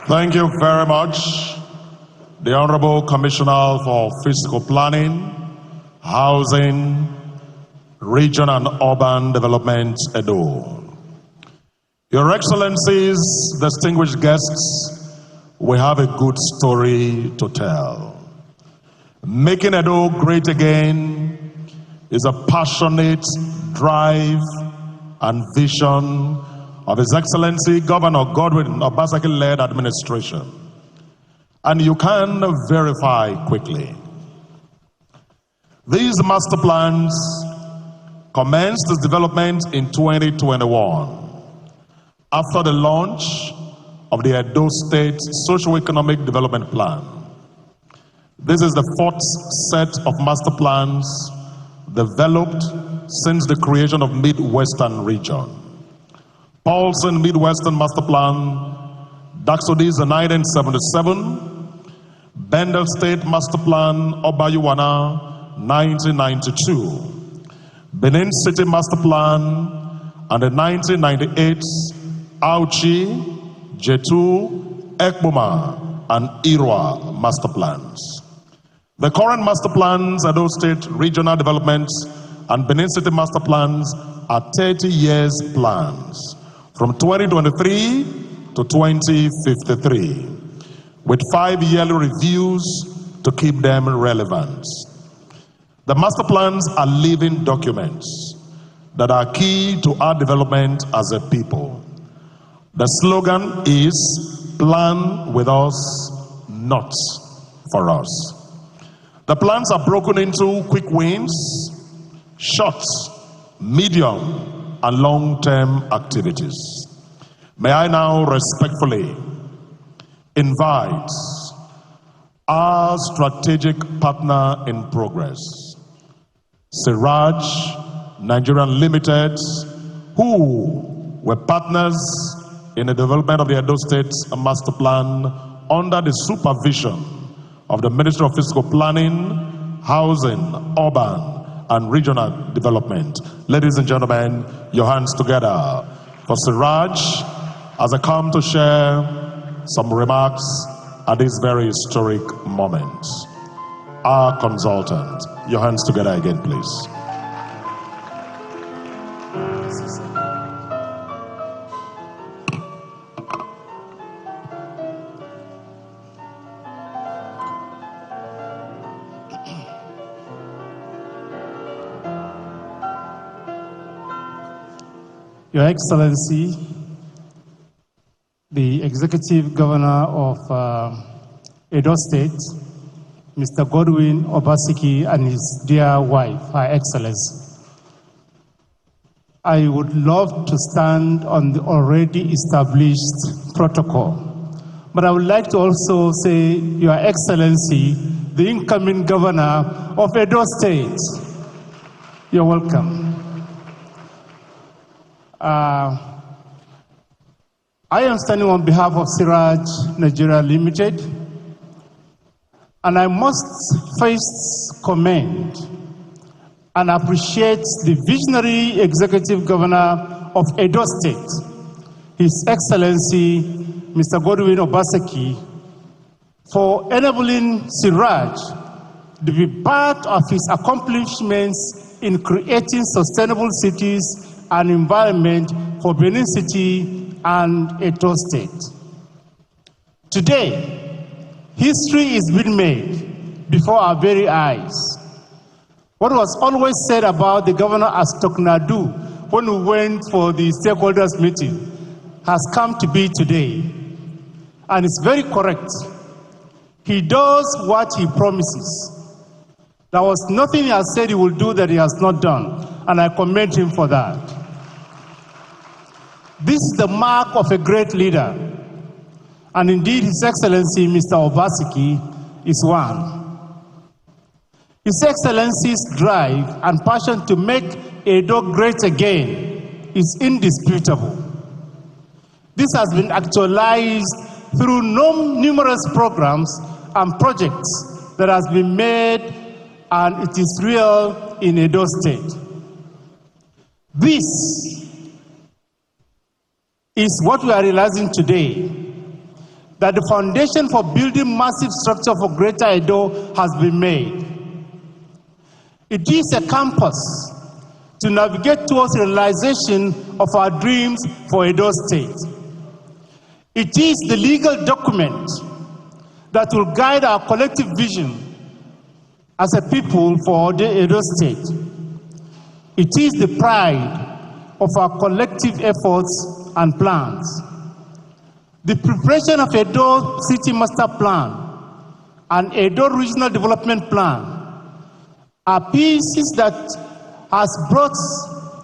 Thank you very much, the Honorable Commissioner for Fiscal Planning, Housing, Region and Urban Development, Edo. Your Excellencies, distinguished guests, we have a good story to tell. Making Edo great again is a passionate drive and vision of His Excellency Governor Godwin Obaseki-led administration. And you can verify quickly. These master plans commenced its development in 2021 after the launch of the Edo State Socio-Economic Development Plan. This is the fourth set of master plans developed since the creation of Midwestern region. Paulson Midwestern Master Plan, Daxodis in 1977, Bendel State Master Plan, Obayuwana, 1992, Benin City Master Plan, and the 1998 Auchi, Jetu, Ekboma, and Irwa Master Plans. The current Master Plans, Edo State Regional Development, and Benin City Master Plans are 30 years plans, from 2023 to 2053, with 5 yearly reviews to keep them relevant. The master plans are living documents that are key to our development as a people. The slogan is, plan with us, not for us. The plans are broken into quick wins, short, medium, and long-term activities. May I now respectfully invite our strategic partner in progress, Siraj Nigeria Limited, who were partners in the development of the Edo State Master Plan under the supervision of the Ministry of Fiscal Planning, Housing, Urban, and Regional Development. Ladies and gentlemen, your hands together for Siraj as I come to share some remarks at this very historic moment. Our consultant, your hands together again, please. Your Excellency, the Executive Governor of Edo State, Mr. Godwin Obaseki, and his dear wife, Her Excellency. I would love to stand on the already established protocol, but I would like to also say, Your Excellency, the incoming Governor of Edo State, you're welcome. I am standing on behalf of Siraj Nigeria Limited, and I must first commend and appreciate the visionary Executive Governor of Edo State, His Excellency Mr. Godwin Obaseki, for enabling Siraj to be part of his accomplishments in creating sustainable cities and environment for Benin City and Edo State. Today, history is being made before our very eyes. What was always said about the governor as Toknadu when we went for the stakeholders meeting has come to be today. And it's very correct. He does what he promises. There was nothing he has said he will do that he has not done, and I commend him for that. This is the mark of a great leader, and indeed His Excellency Mr. Obaseki is one. His Excellency's drive and passion to make Edo great again is indisputable. This has been actualized through numerous programs and projects that has been made, and it is real in Edo State. This is what we are realizing today. that the foundation for building massive structure for Greater Edo has been made. It is a campus to navigate towards realization of our dreams for Edo State. It is the legal document that will guide our collective vision as a people for the Edo State. It is the pride of our collective efforts and plans. The preparation of Edo City Master Plan and Edo Regional Development Plan are pieces that has brought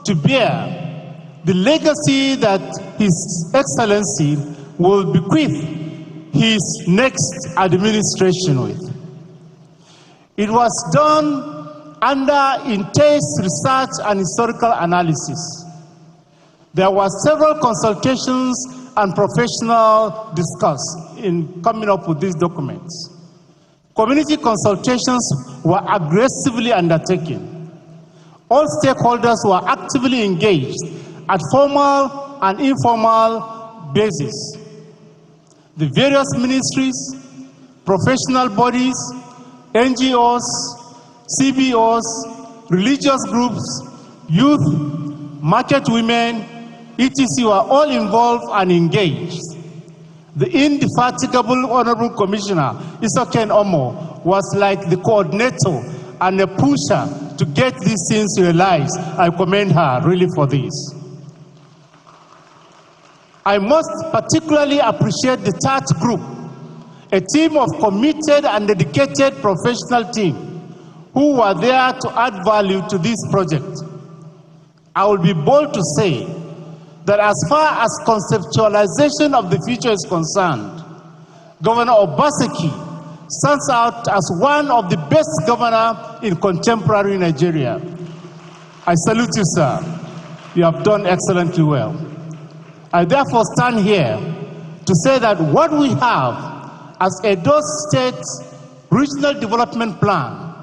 to bear the legacy that His Excellency will bequeath his next administration with. It was done under intense research and historical analysis. There were several consultations and professional discussions in coming up with these documents. Community consultations were aggressively undertaken. All stakeholders were actively engaged at formal and informal basis. The various ministries, professional bodies, NGOs, CBOs, religious groups, youth, market women, etc. were all involved and engaged. The indefatigable Honorable Commissioner, Isoken Omo, was like the coordinator and a pusher to get these things realized. I commend her really for this. I must particularly appreciate the third group, a team of committed and dedicated professional team who were there to add value to this project. I will be bold to say that as far as conceptualization of the future is concerned, Governor Obaseki stands out as one of the best governors in contemporary Nigeria. I salute you, sir. You have done excellently well. I therefore stand here to say that what we have as Edo State Regional Development Plan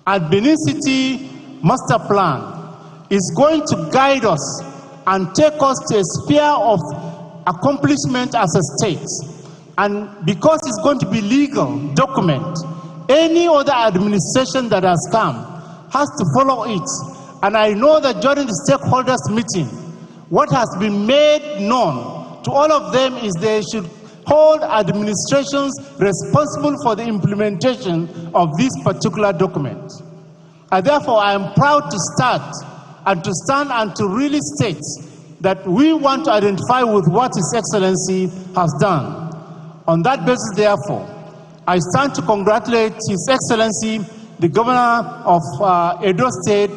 and Benin City Master Plan is going to guide us and take us to a sphere of accomplishment as a state. And because it's going to be legal document, any other administration that has come has to follow it. And I know that during the stakeholders meeting, what has been made known to all of them is they should hold administrations responsible for the implementation of this particular document. And therefore, I am proud to start and to stand and to really state that we want to identify with what His Excellency has done. On that basis, therefore, I stand to congratulate His Excellency, the Governor of Edo State,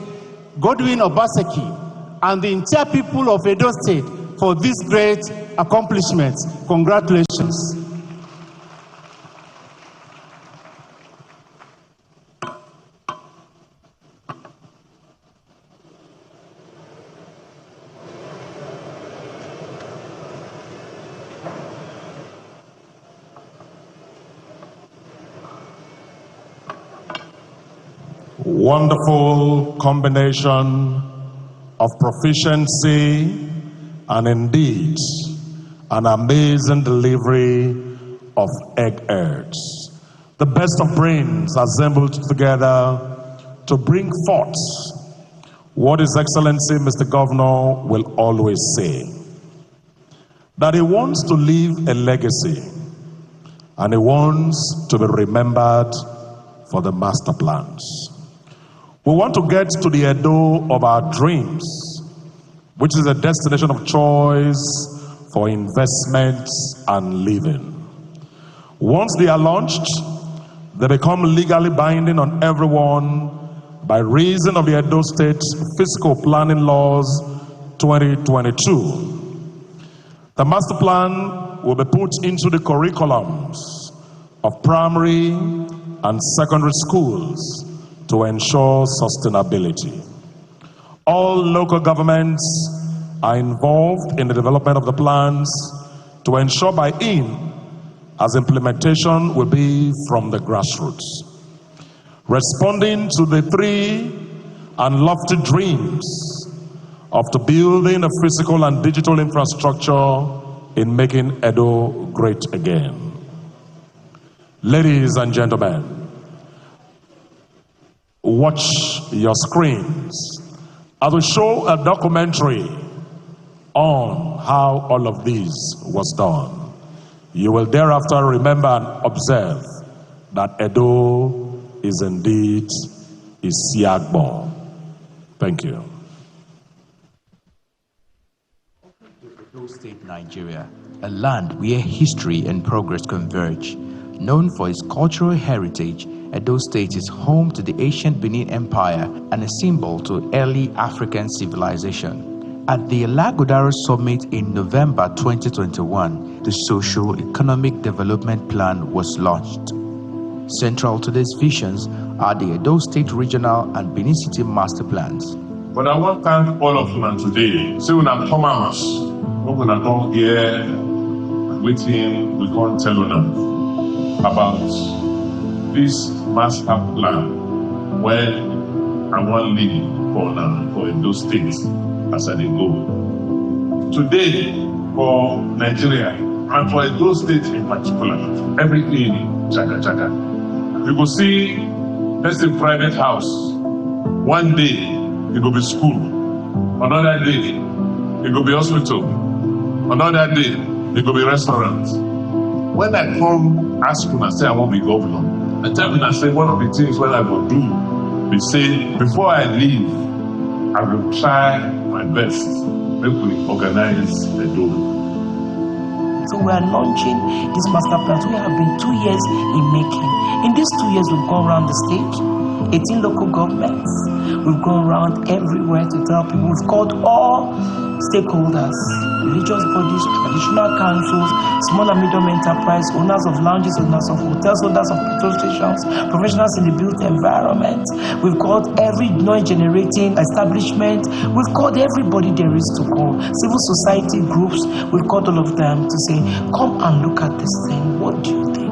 Godwin Obaseki, and the entire people of Edo State for this great accomplishment. Congratulations. Wonderful combination of proficiency and indeed an amazing delivery of egg heads. The best of brains assembled together to bring forth what His Excellency Mr. Governor will always say, that he wants to leave a legacy and he wants to be remembered for the master plans. We want to get to the Edo of our dreams, which is a destination of choice for investment and living. Once they are launched, they become legally binding on everyone by reason of the Edo State Fiscal Planning Laws 2022. The master plan will be put into the curriculums of primary and secondary schools to ensure sustainability. All local governments are involved in the development of the plans to ensure buy-in, as implementation will be from the grassroots. Responding to the three and lofty dreams of the building of physical and digital infrastructure in making Edo great again. Ladies and gentlemen, watch your screens as we show a documentary on how all of this was done. You will thereafter remember and observe that Edo is indeed Isiagbo. Thank you. Edo State, Nigeria, a land where history and progress converge. Known for its cultural heritage, Edo State is home to the ancient Benin Empire and a symbol to early African civilization. At the Alagodaro Summit in November 2021, the Socio-Economic Development Plan was launched. Central to these visions are the Edo State Regional and Benin City Masterplans. But I want to thank all of you today. So when I come out, we're going to come here waiting, we can't tell you about this master plan where I want to lead for now, for those states as I go. Today, for Nigeria, and for those states in particular, everything, chaka. You go see, let's say, private house. One day, it will be school. Another day, it will be hospital. Another day, it will be restaurant. When I come ask you and say I want to be governor, I tell you and say one of the things what I will do, we say before I leave, I will try my best to organize the door. So we are launching these master plans. We have been 2 years in making. In these 2 years, we've gone around the state, 18 local governments. We've gone around everywhere to tell people. We've called all stakeholders, religious bodies, traditional councils, small and medium enterprise, owners of lounges, owners of hotels, owners of petrol stations, professionals in the built environment. We've called every noise-generating establishment. We've called everybody there is to call. Civil society groups, we've called all of them to say, come and look at this thing. What do you think?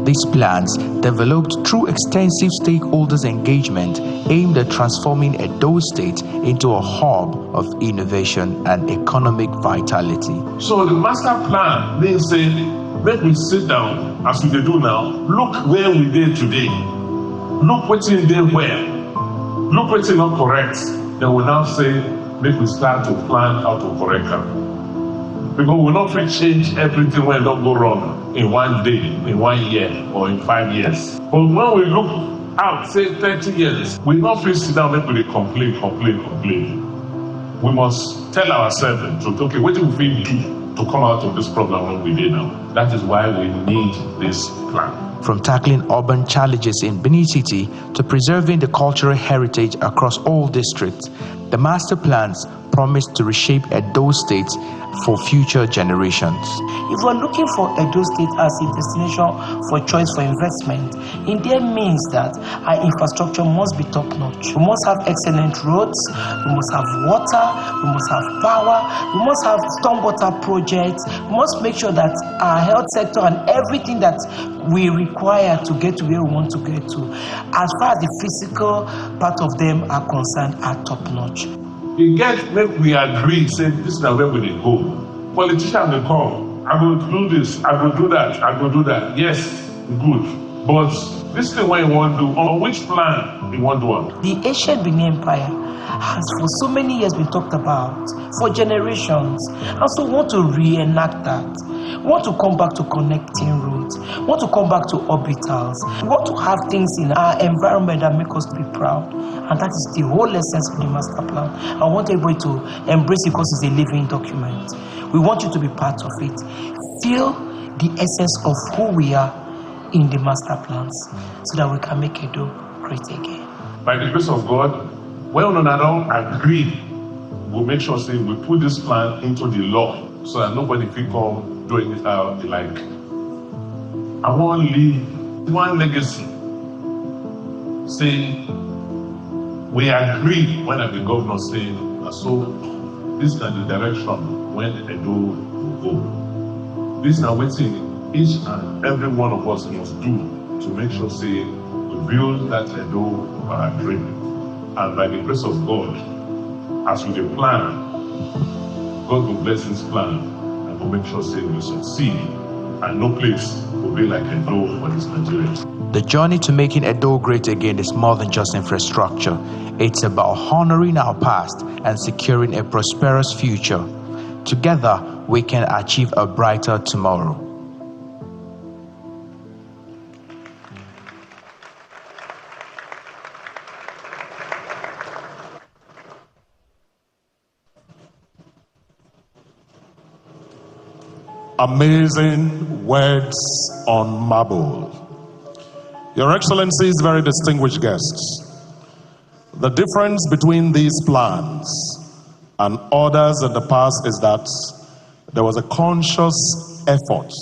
These plans, developed through extensive stakeholders' engagement, aimed at transforming Edo State into a hub of innovation and economic vitality. So the master plan means say, when we sit down, as we do now, look where we did today. Look what's in there where. Look what's not correct. Then we now say, make we start to plan how to correct them. Because we will not change everything when it don't go wrong in 1 day, in 1 year, or in 5 years. But when we look out, say 30 years, we not sit down and we complain. We must tell ourselves the truth. Okay, what do we do to come out of this problem when we did now? That is why we need this plan. From tackling urban challenges in Benin City to preserving the cultural heritage across all districts, the master plans promise to reshape Edo State for future generations. If we're looking for Edo State as a destination for choice for investment, it then means that our infrastructure must be top-notch. We must have excellent roads, we must have water, we must have power, we must have stormwater projects, we must make sure that our health sector and everything that we require to get to where we want to get to, as far as the physical part of them are concerned, are top-notch. You get, make we agree, say this is where we go. Politicians will come, I will do this, I will do that, I will do that. Yes, good. But this thing what you want to do, on which plan you want to do? The ancient Benin Empire has for so many years been talked about, for generations. And so we want to reenact that. We want to come back to connecting roads. We want to come back to orbitals. We want to have things in our environment that make us to be proud. And that is the whole essence of the master plan. I want everybody to embrace it because it's a living document. We want you to be part of it. Feel the essence of who we are in the master plans so that we can make Edo great again. By the grace of God, when we don't agree, we'll make sure say we put this plan into the law so that nobody can come doing it how they like. I want to leave one legacy. Say, we agree when I be governor saying, so this is the direction when Edo will go. This is what each and every one of us must do to make sure say we build that Edo of our dream. And by the grace of God, as we plan, God will bless this plan and will make sure say we succeed, and no place will be like Edo for this Nigeria. The journey to making Edo great again is more than just infrastructure. It's about honoring our past and securing a prosperous future. Together, we can achieve a brighter tomorrow. Amazing words on marble. Your Excellencies, very distinguished guests, the difference between these plans and others in the past is that there was a conscious effort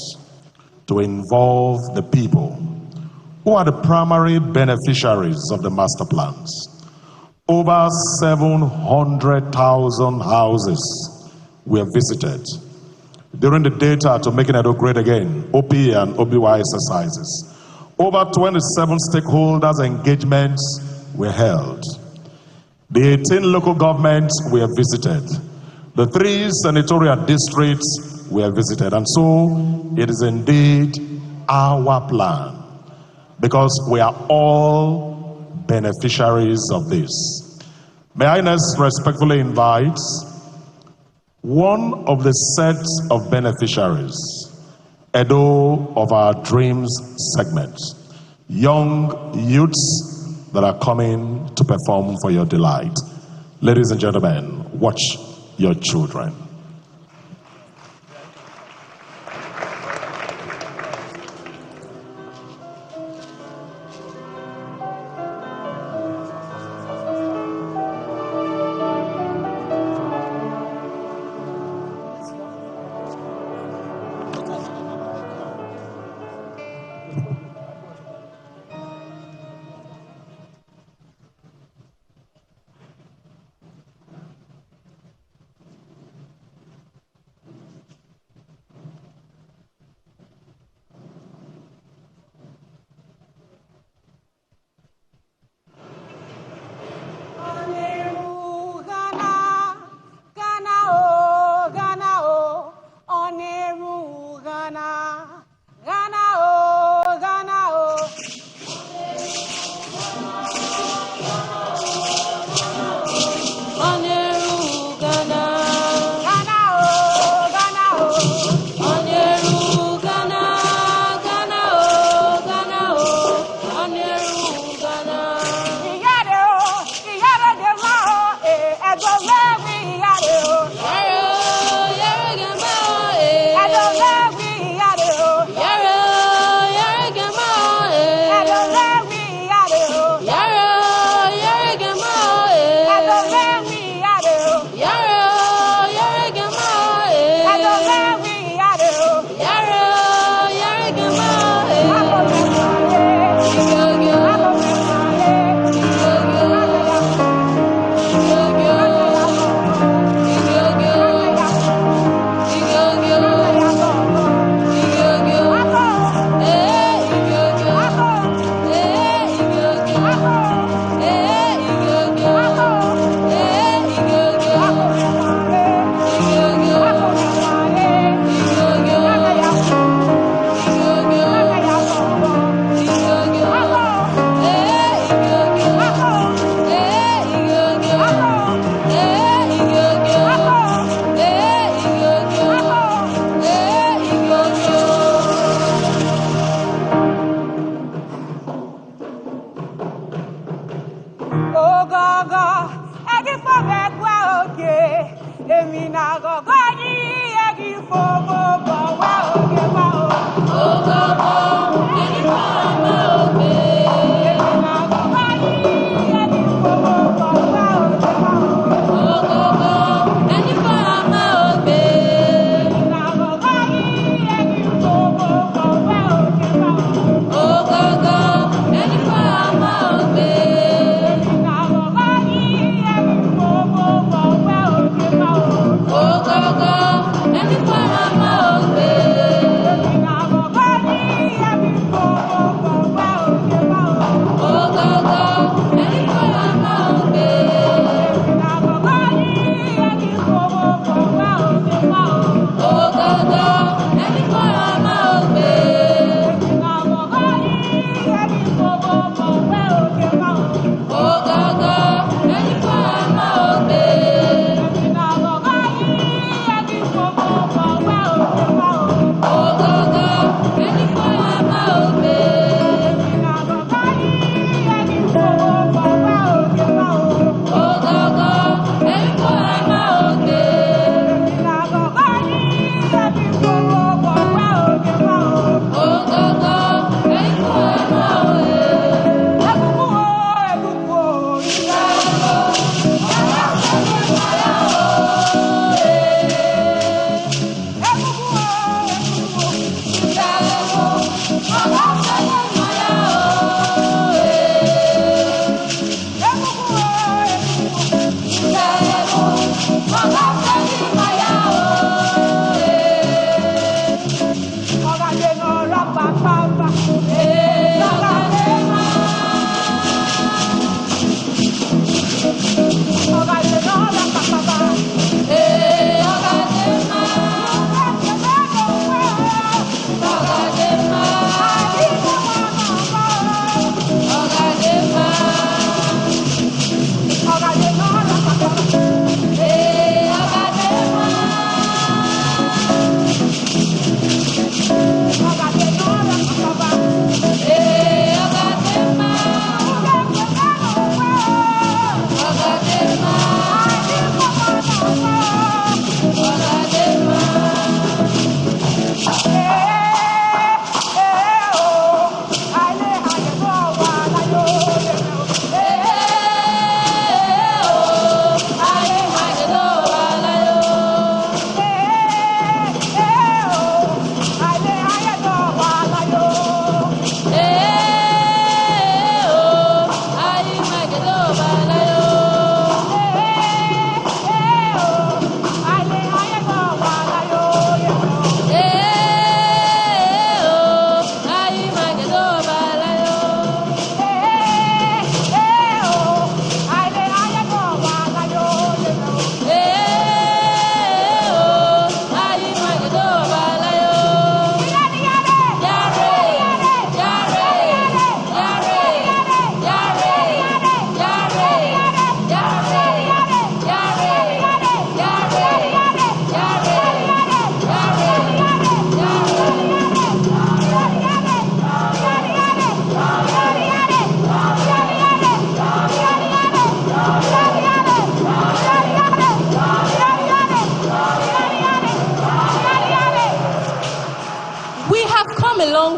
to involve the people who are the primary beneficiaries of the master plans. Over 700,000 houses were visited during the data to making Edo great again, OP and OBY exercises. Over 27 stakeholders engagements were held. The 18 local governments were visited. The 3 senatorial districts were visited. And so it is indeed our plan, because we are all beneficiaries of this. May I next respectfully invite one of the sets of beneficiaries, Edo of our dreams segment, young youths that are coming to perform for your delight. Ladies and gentlemen, watch your children.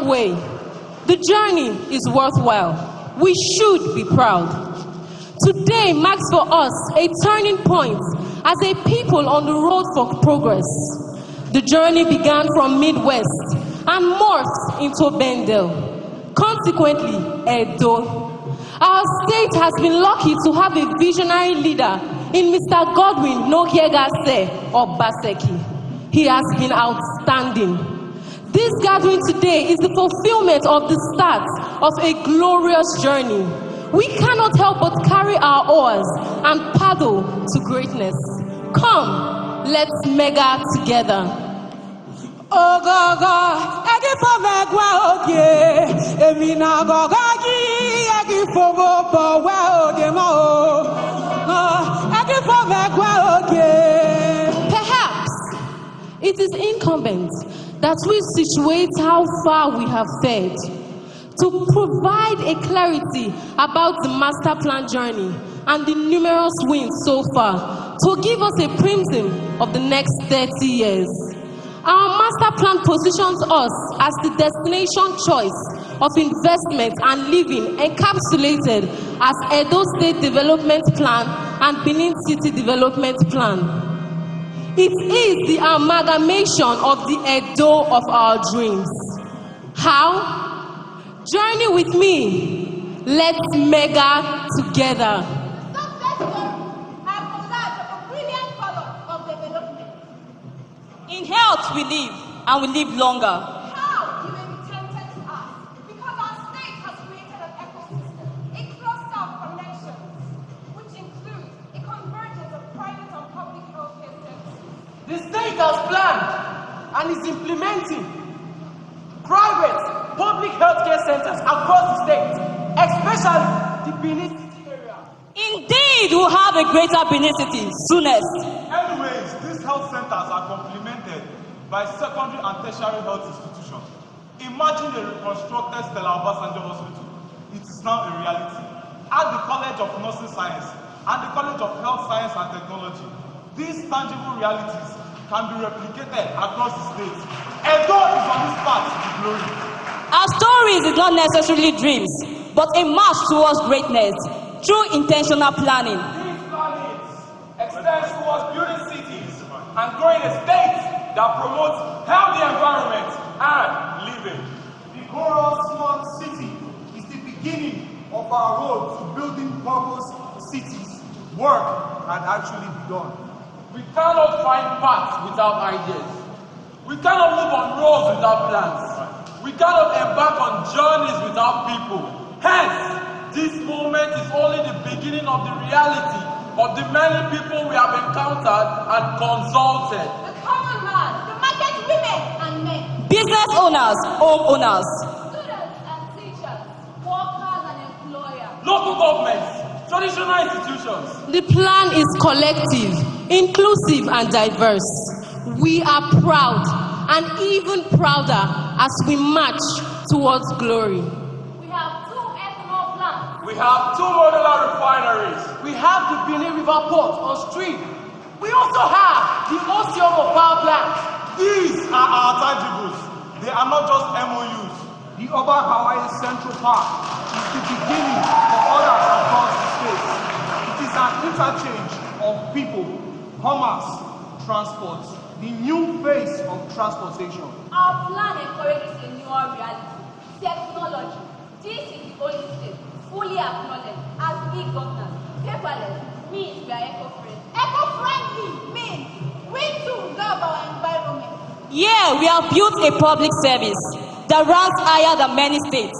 way. The journey is worthwhile. We should be proud. Today marks for us a turning point as a people on the road for progress. The journey began from Midwest and morphed into Bendel. Consequently, Edo. Our state has been lucky to have a visionary leader in Mr. Godwin Nokiegase Obaseki. He has been outstanding. This gathering today is the fulfillment of the start of a glorious journey. We cannot help but carry our oars and paddle to greatness. Come, let's mega together. Oh God, egi for megwa oge, emi na gogogi, egi for bo wa oge ma o. Egi for megwa oge. Perhaps it is incumbent that we situate how far we have fared to provide a clarity about the master plan journey and the numerous wins so far, to give us a prism of the next 30 years. Our master plan positions us as the destination choice of investment and living, encapsulated as Edo State Development Plan and Benin City Development Plan. It is the amalgamation of the Edo of our dreams. How? Journey with me. Let's mega together. In health we live, and we live longer. How? You may be tempted to ask. Because our state has created an ecosystem, a cluster of connections, which includes a convergence of private and public healthcare services. The state has planned and is implementing private, public healthcare centers across the state, especially the Benin City area. Indeed, we'll have a greater Benin City soonest. Anyways, these health centers are complemented by secondary and tertiary health institutions. Imagine a reconstructed Stella Obasanjo Hospital. It is now a reality. At the College of Nursing Science and the College of Health Science and Technology, these tangible realities can be replicated across the state. Edo is on this path to glory. Our stories is not necessarily dreams, but a march towards greatness through intentional planning. These plannings extend towards building cities and growing a state that promotes healthy environment and living. The Coral Smart City is the beginning of our road to building purpose cities. Work had actually begun. We cannot find paths without ideas. We cannot move on roads without plans. We cannot embark some journeys with our people. Hence, this moment is only the beginning of the reality of the many people we have encountered and consulted. The common man, the market women and men, Business owners, homeowners, students and teachers, workers and employers, Local governments, traditional institutions. The plan is collective, inclusive, and diverse. We are proud and even prouder as we march towards glory. we have 2 ethanol plants, We have 2 modular refineries. We have the Benin River Port on stream. We also have the Oceano Power Plant. These are our tangibles. They are not just MOUs. The Oba Hawaii Central Park is the beginning for others across the state. It is an interchange of people, commerce, transport, the new face of transportation. our plan encourages a newer reality, technology. This is the only state fully acknowledged as e-governance. Paperless means we are eco-friendly. Eco-friendly means we too love our environment. Yeah, we have built a public service that ranks higher than many states.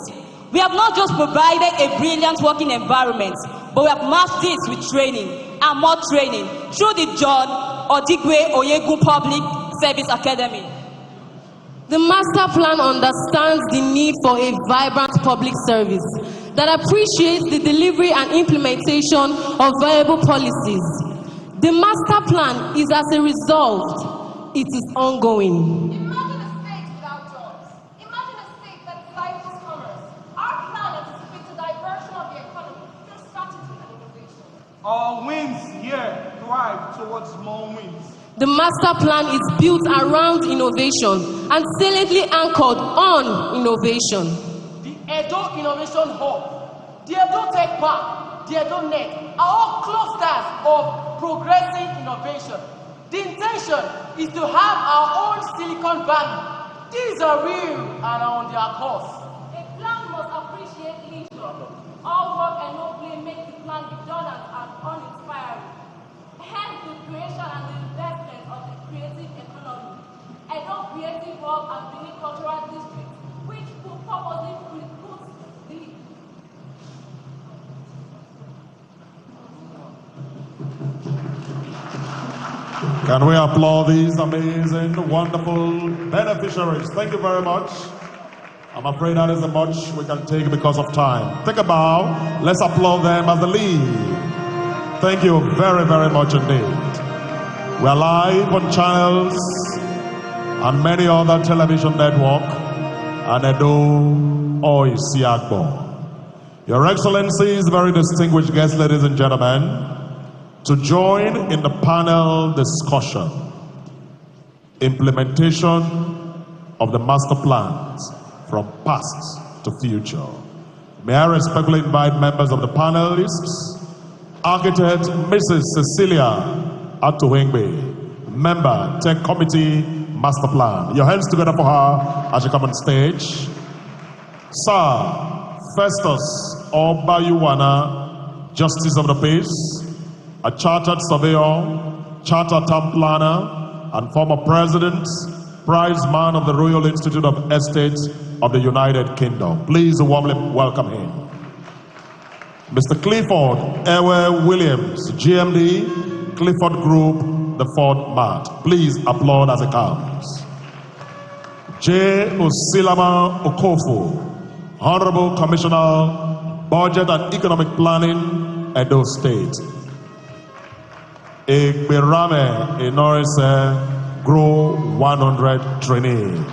We have not just provided a brilliant working environment, but we have matched this with training and more training through the John Odigwe Oyegu Public Service Academy. The master plan understands the need for a vibrant public service that appreciates the delivery and implementation of viable policies. The master plan is as a result, it is ongoing. Imagine a state without jobs. Imagine a state that stifles commerce. Our plan anticipates the diversion of the economy through strategy and innovation. Our wins here thrive towards more wins. The master plan is built around innovation and saliently anchored on innovation. The Edo Innovation Hub, the Edo Tech Park, the Edo Net are all clusters of progressing innovation. The intention is to have our own Silicon Valley. These are real and are on their course. A plan must appreciate leisure. All work and no play make the plan redundant and uninspiring. Hence the creation and the investment of the creative economy. Edo Creative Hub and Benin Cultural District, which will purposely recruit the Can we applaud these amazing, wonderful beneficiaries? Thank you very much. I'm afraid that isn't much we can take because of time. Take a bow. Let's applaud them as the lead. Thank you very, very much indeed. We are live on channels and many other television network and Edo Oisiagbo. Your Excellencies, very distinguished guests, ladies and gentlemen, to join in the panel discussion, implementation of the master plans from past to future. May I respectfully invite members of the panelists, Architect Mrs. Cecilia Atuhengbe, Member, Tech Committee, Master Plan. Your hands together for her as she comes on stage. Sir Festus Obayuwana, Justice of the Peace, a chartered surveyor, chartered town planner, and former president, prize man of the Royal Institute of Estates of the United Kingdom. Please warmly welcome him. Mr. Clifford Ewe Williams, GMD, Clifford Group, the Ford Mart. Please applaud as it comes. J. Osilama Okofu, Honorable Commissioner, Budget and Economic Planning, Edo State. Egberame Inorise, Grow 100 Trainee.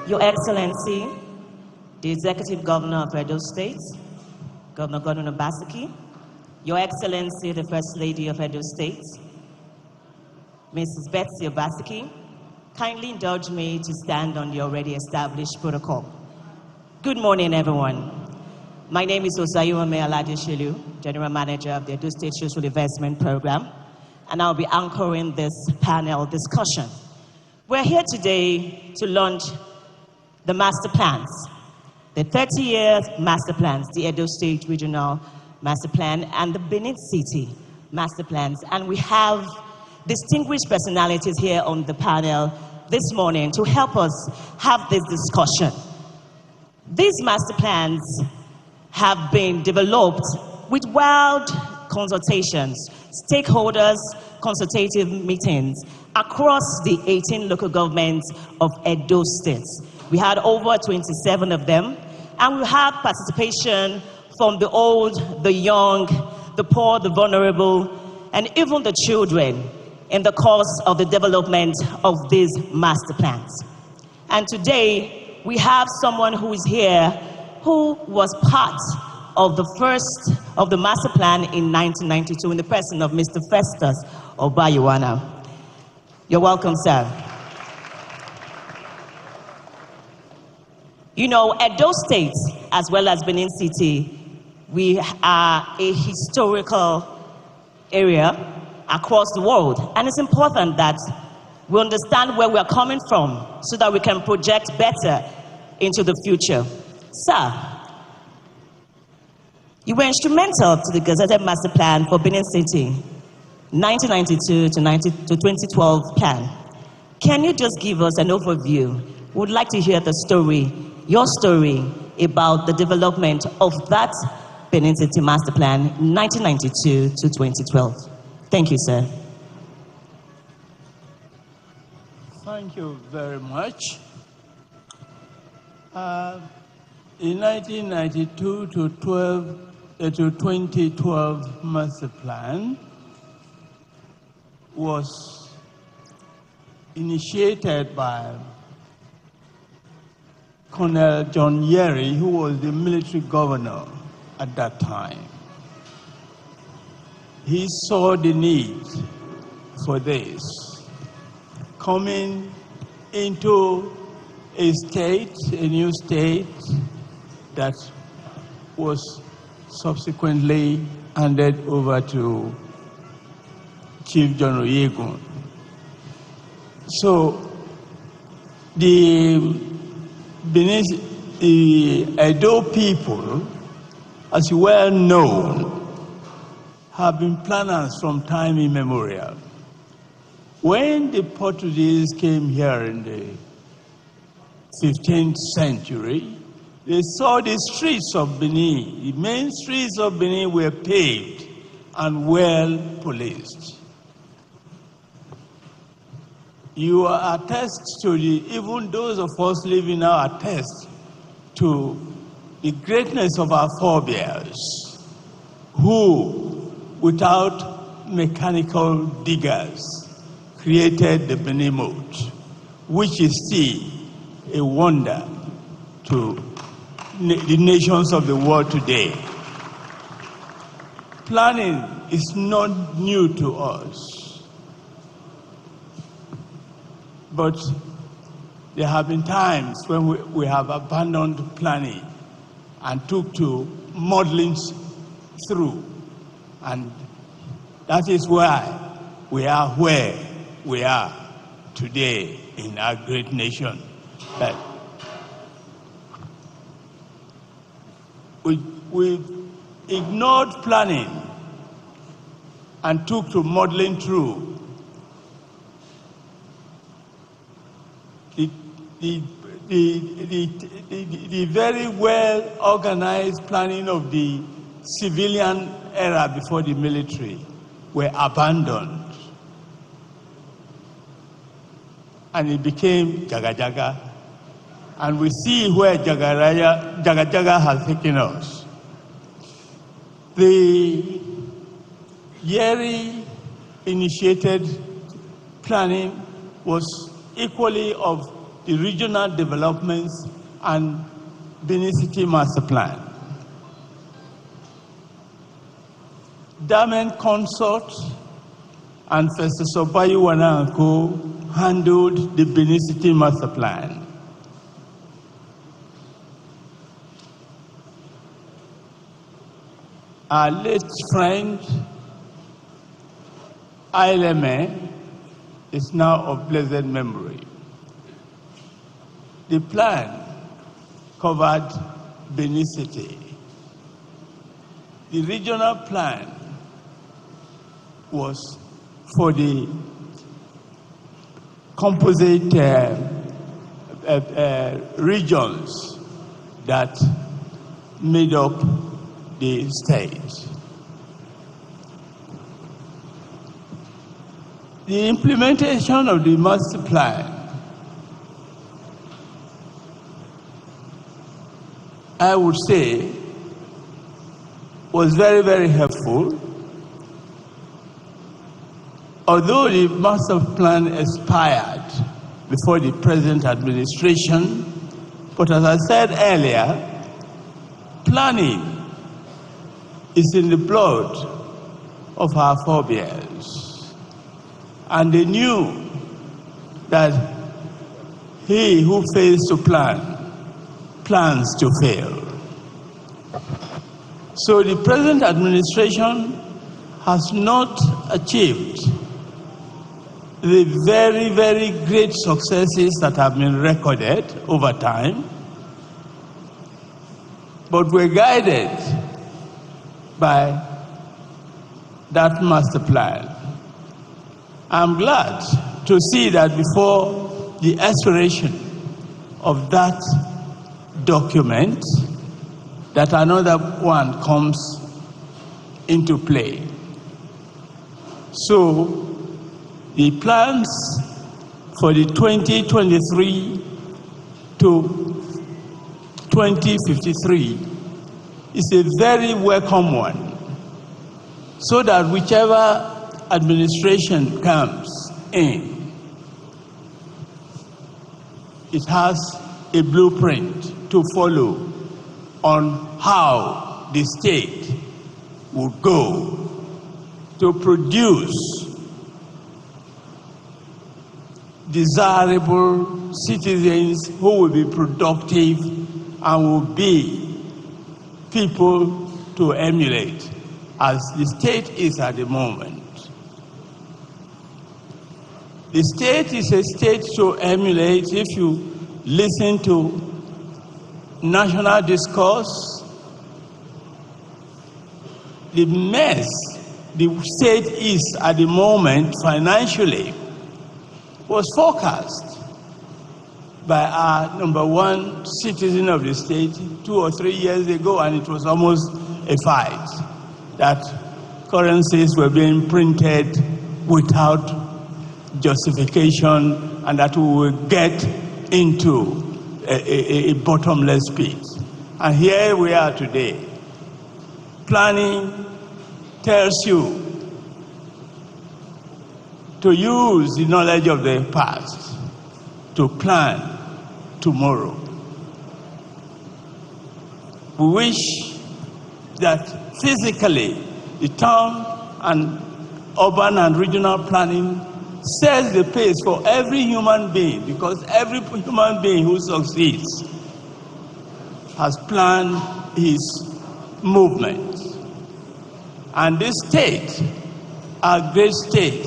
Your Excellency, the Executive Governor of Edo State, Governor Gordon Obaseki, Your Excellency, the First Lady of Edo State, Mrs. Betsy Obaseki, kindly indulge me to stand on the already established protocol. Good morning, everyone. My name is Osayume Aladeshelu, General Manager of the Edo State Social Investment Program, and I'll be anchoring this panel discussion. We're here today to launch the Masterplans, the 30-year Masterplans, the Edo State Regional Masterplan and the Benin City Masterplans. And we have distinguished personalities here on the panel this morning to help us have this discussion. These Masterplans have been developed with wild consultations, stakeholders, consultative meetings across the 18 local governments of Edo State. We had over 27 of them, and we had participation from the old, the young, the poor, the vulnerable, and even the children in the course of the development of these master plans. And today, we have someone who is here who was part of the first of the master plan in 1992 in the person of Mr. Festus Obayuwana. You're welcome, sir. You know, Edo State, as well as Benin City, we are a historical area across the world. And it's important that we understand where we are coming from so that we can project better into the future. Sir, you were instrumental to the Gazetted Master Plan for Benin City, 1992 to 2012 plan. Can you just give us an overview? We would like to hear the story, your story, about the development of that Benin City Master Plan, 1992 to 2012. Thank you, sir. Thank you very much. In 1992 to 2012 Master Plan was initiated by Colonel John Yerry, who was the military governor at that time. He saw the need for this. Coming into a state, a new state, that was subsequently handed over to Chief John Oyegun. So the Edo people, as well known, have been planners from time immemorial. When the Portuguese came here in the 15th century, they saw the streets of Benin. The main streets of Benin were paved and well policed. You attest to even those of us living now attest to the greatness of our forebears, who, without mechanical diggers, created the Benin moat, which is still a wonder to the nations of the world today. Planning is not new to us, but there have been times when we have abandoned planning and took to modeling through, and that is why we are where we are today in our great nation. That we ignored planning and took to modeling through. The very well organized planning of the civilian era before the military were abandoned, and it became Jaga Jaga, and we see where Jaga Jaga has taken us. The Yerry initiated planning was equally of the regional developments and Benin City Master Plan. Diamond Consort and Festus Obayiwana and Co. handled the Benin City Master Plan. Our late friend, Aileme, is now of blessed memory. The plan covered Benin City. The regional plan was for the composite regions that made up the state. The implementation of the master plan, I would say, was very, very helpful. Although the master plan expired before the present administration, but as I said earlier, planning is in the blood of our forebears. And they knew that he who fails to plan, plans to fail. So the present administration has not achieved the very, very great successes that have been recorded over time, but we're guided by that master plan. I'm glad to see that before the expiration of that document, that another one comes into play. So the plans for the 2023 to 2053 is a very welcome one, so that whichever administration comes in, it has a blueprint to follow on how the state will go to produce desirable citizens who will be productive and will be people to emulate, as the state is at the moment. The state is a state to emulate. If you listen to national discourse, the mess the state is at the moment financially was forecast by our #1 citizen of the state 2 or 3 years ago, and it was almost a fight that currencies were being printed without justification, and that we will get into a bottomless pit. And here we are today. Planning tells you to use the knowledge of the past to plan tomorrow. We wish that physically the town and urban and regional planning sets the pace for every human being, because every human being who succeeds has planned his movement. And this state, our great state,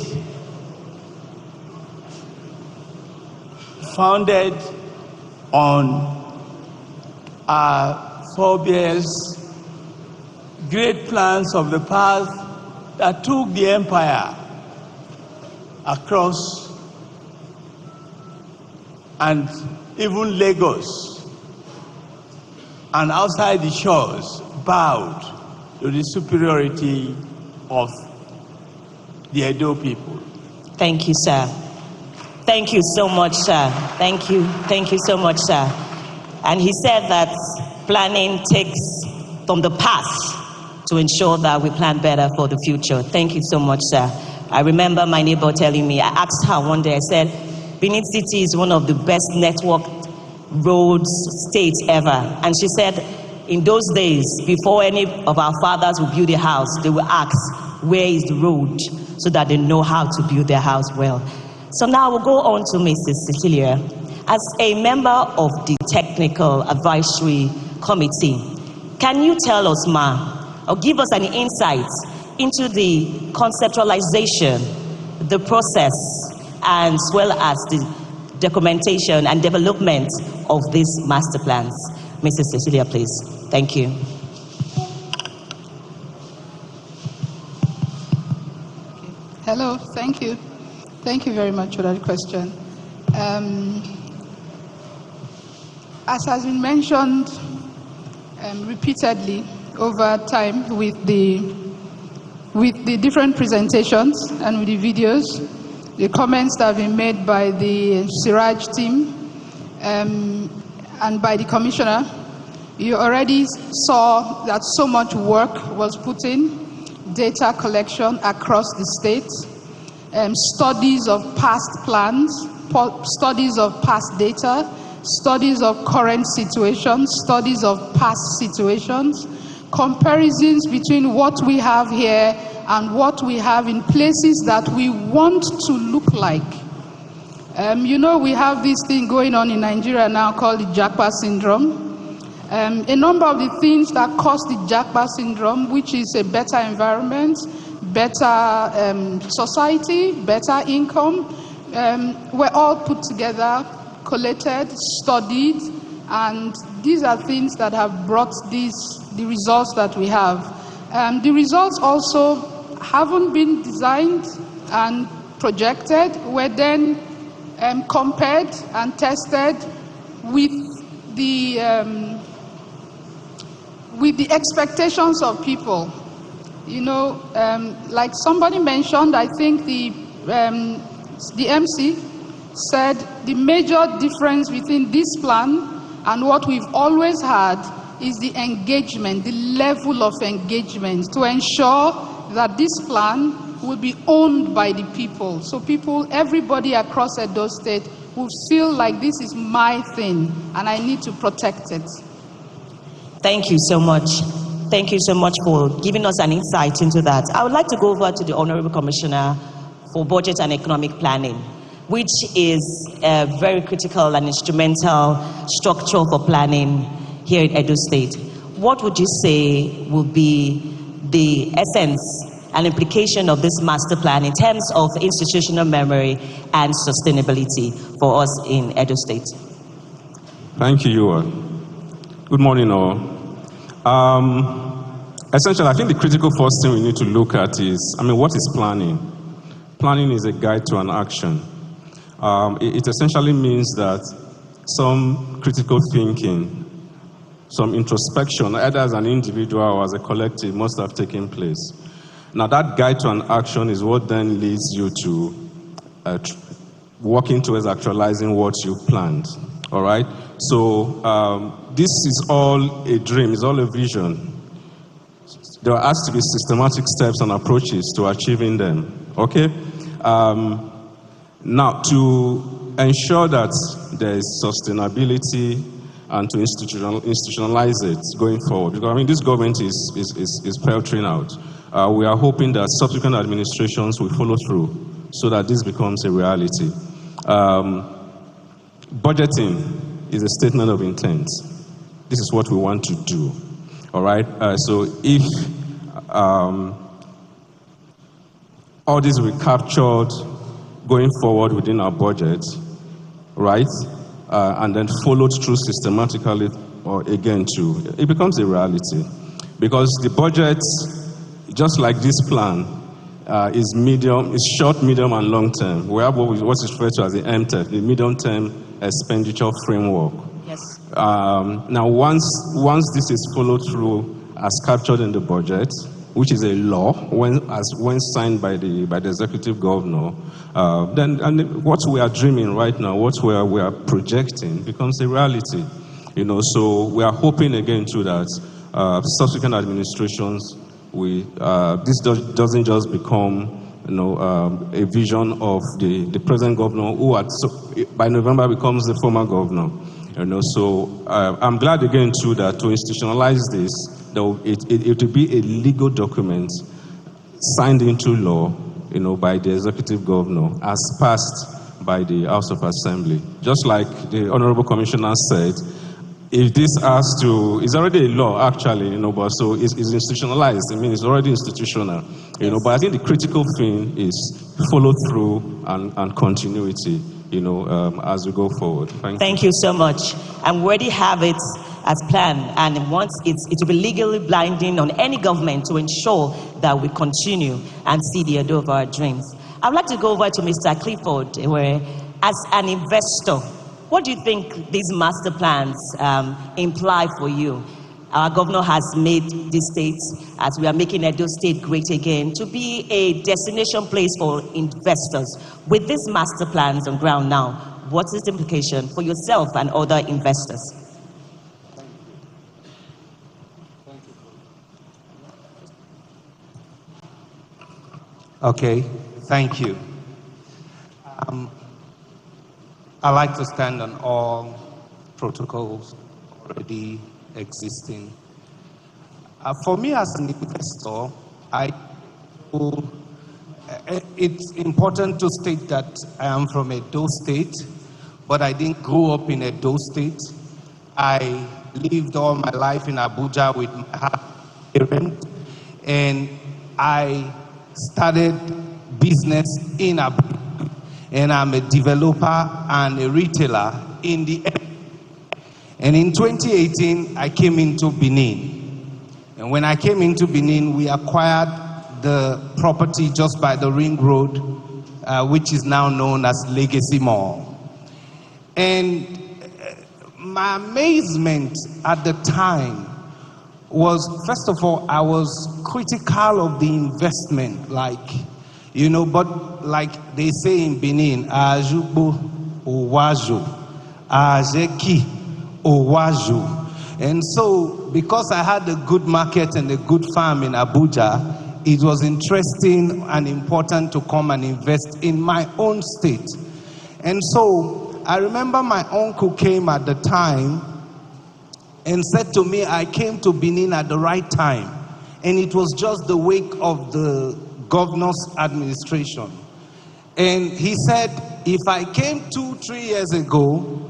founded on our forebears' great plans of the past that took the empire across, and even Lagos and outside the shores bowed to the superiority of the Edo people. Thank you, sir. Thank you so much, sir. Thank you so much, sir. And he said that planning takes from the past to ensure that we plan better for the future. Thank you so much, sir. I remember my neighbor telling me, I asked her one day, I said, Benin City is one of the best networked roads states ever. And she said, in those days, before any of our fathers would build a house, they would ask, where is the road? So that they know how to build their house well. So now we'll go on to Mrs. Cecilia. As a member of the Technical Advisory Committee, can you tell us, Ma, or give us an insight into the conceptualization, the process, as well as the documentation and development of these master plans? Mrs. Cecilia, please. Thank you. Hello, thank you. Thank you very much for that question. As has been mentioned repeatedly over time with the different presentations and with the videos, the comments that have been made by the Siraj team and by the commissioner, you already saw that so much work was put in, data collection across the state, studies of past plans, studies of past data, studies of current situations, studies of past situations, comparisons between what we have here and what we have in places that we want to look like. You know, we have this thing going on in Nigeria now called the Japa syndrome. A number of the things that cause the Japa syndrome, which is a better environment, better society, better income, were all put together, collated, studied, and these are things that have brought the results that we have. The results also haven't been designed and projected, were then compared and tested with the expectations of people. You know, like somebody mentioned, I think the MC said the major difference between this plan and what we've always had is the engagement, the level of engagement to ensure that this plan will be owned by the people. So people, everybody across Edo State will feel like this is my thing and I need to protect it. Thank you so much. Thank you so much for giving us an insight into that. I would like to go over to the Honorable Commissioner for Budget and Economic Planning, which is a very critical and instrumental structure for planning here in Edo State. What would you say will be the essence and implication of this master plan in terms of institutional memory and sustainability for us in Edo State? Thank you, Yuan. Good morning, all. Essentially, I think the critical first thing we need to look at is, what is planning? Planning is a guide to an action. It essentially means that some critical thinking, some introspection, either as an individual or as a collective, must have taken place. Now, that guide to an action is what then leads you to working towards actualizing what you've planned. All right? So this is all a dream, it's all a vision. There has to be systematic steps and approaches to achieving them. Okay? Now, to ensure that there is sustainability and to institutionalize it going forward, because this government is peltering out. We are hoping that subsequent administrations will follow through so that this becomes a reality. Budgeting is a statement of intent. This is what we want to do. All right? So if all this will be captured going forward within our budget, right, and then followed through systematically, or again too, it becomes a reality. Because the budget, just like this plan, is short, medium, and long term. We have what is referred to as the MTEF, the medium-term expenditure framework. Yes. Now, once this is followed through as captured in the budget, which is a law, when signed by the executive governor, then what we are dreaming right now, what we are projecting, becomes a reality. So we are hoping again too that subsequent administrations, this doesn't just become a vision of the present governor who by November becomes the former governor. So I'm glad again too that to institutionalize this, it will be a legal document signed into law, by the executive governor as passed by the House of Assembly. Just like the Honorable Commissioner said, if this has to, it's already a law actually, but so it's institutionalized. I mean, it's already institutional, but I think the critical thing is follow through and continuity, as we go forward. Thank you so much. And we already have it as planned, and once it will be legally binding on any government to ensure that we continue and see the Edo of our dreams. I'd like to go over to Mr. Clifford, where as an investor, what do you think these master plans imply for you? Our governor has made this state, as we are making Edo State great again, to be a destination place for investors. With these master plans on ground now, what is the implication for yourself and other investors? Okay, thank you. I like to stand on all protocols already existing. For me as an investor, it's important to state that I am from Edo State, but I didn't grow up in Edo State. I lived all my life in Abuja with my parents, and I started business in Abuja, and I'm a developer and a retailer in the area. And in 2018, I came into Benin. And when I came into Benin, we acquired the property just by the Ring Road, which is now known as Legacy Mall. And my amazement at the time was, first of all, I was critical of the investment, but like they say in Benin, Ajubo Owajo, Ajeki Owajo. And so, because I had a good market and a good farm in Abuja, it was interesting and important to come and invest in my own state. And so, I remember my uncle came at the time and said to me, I came to Benin at the right time. And it was just the wake of the governor's administration. And he said, if I came 2-3 years ago,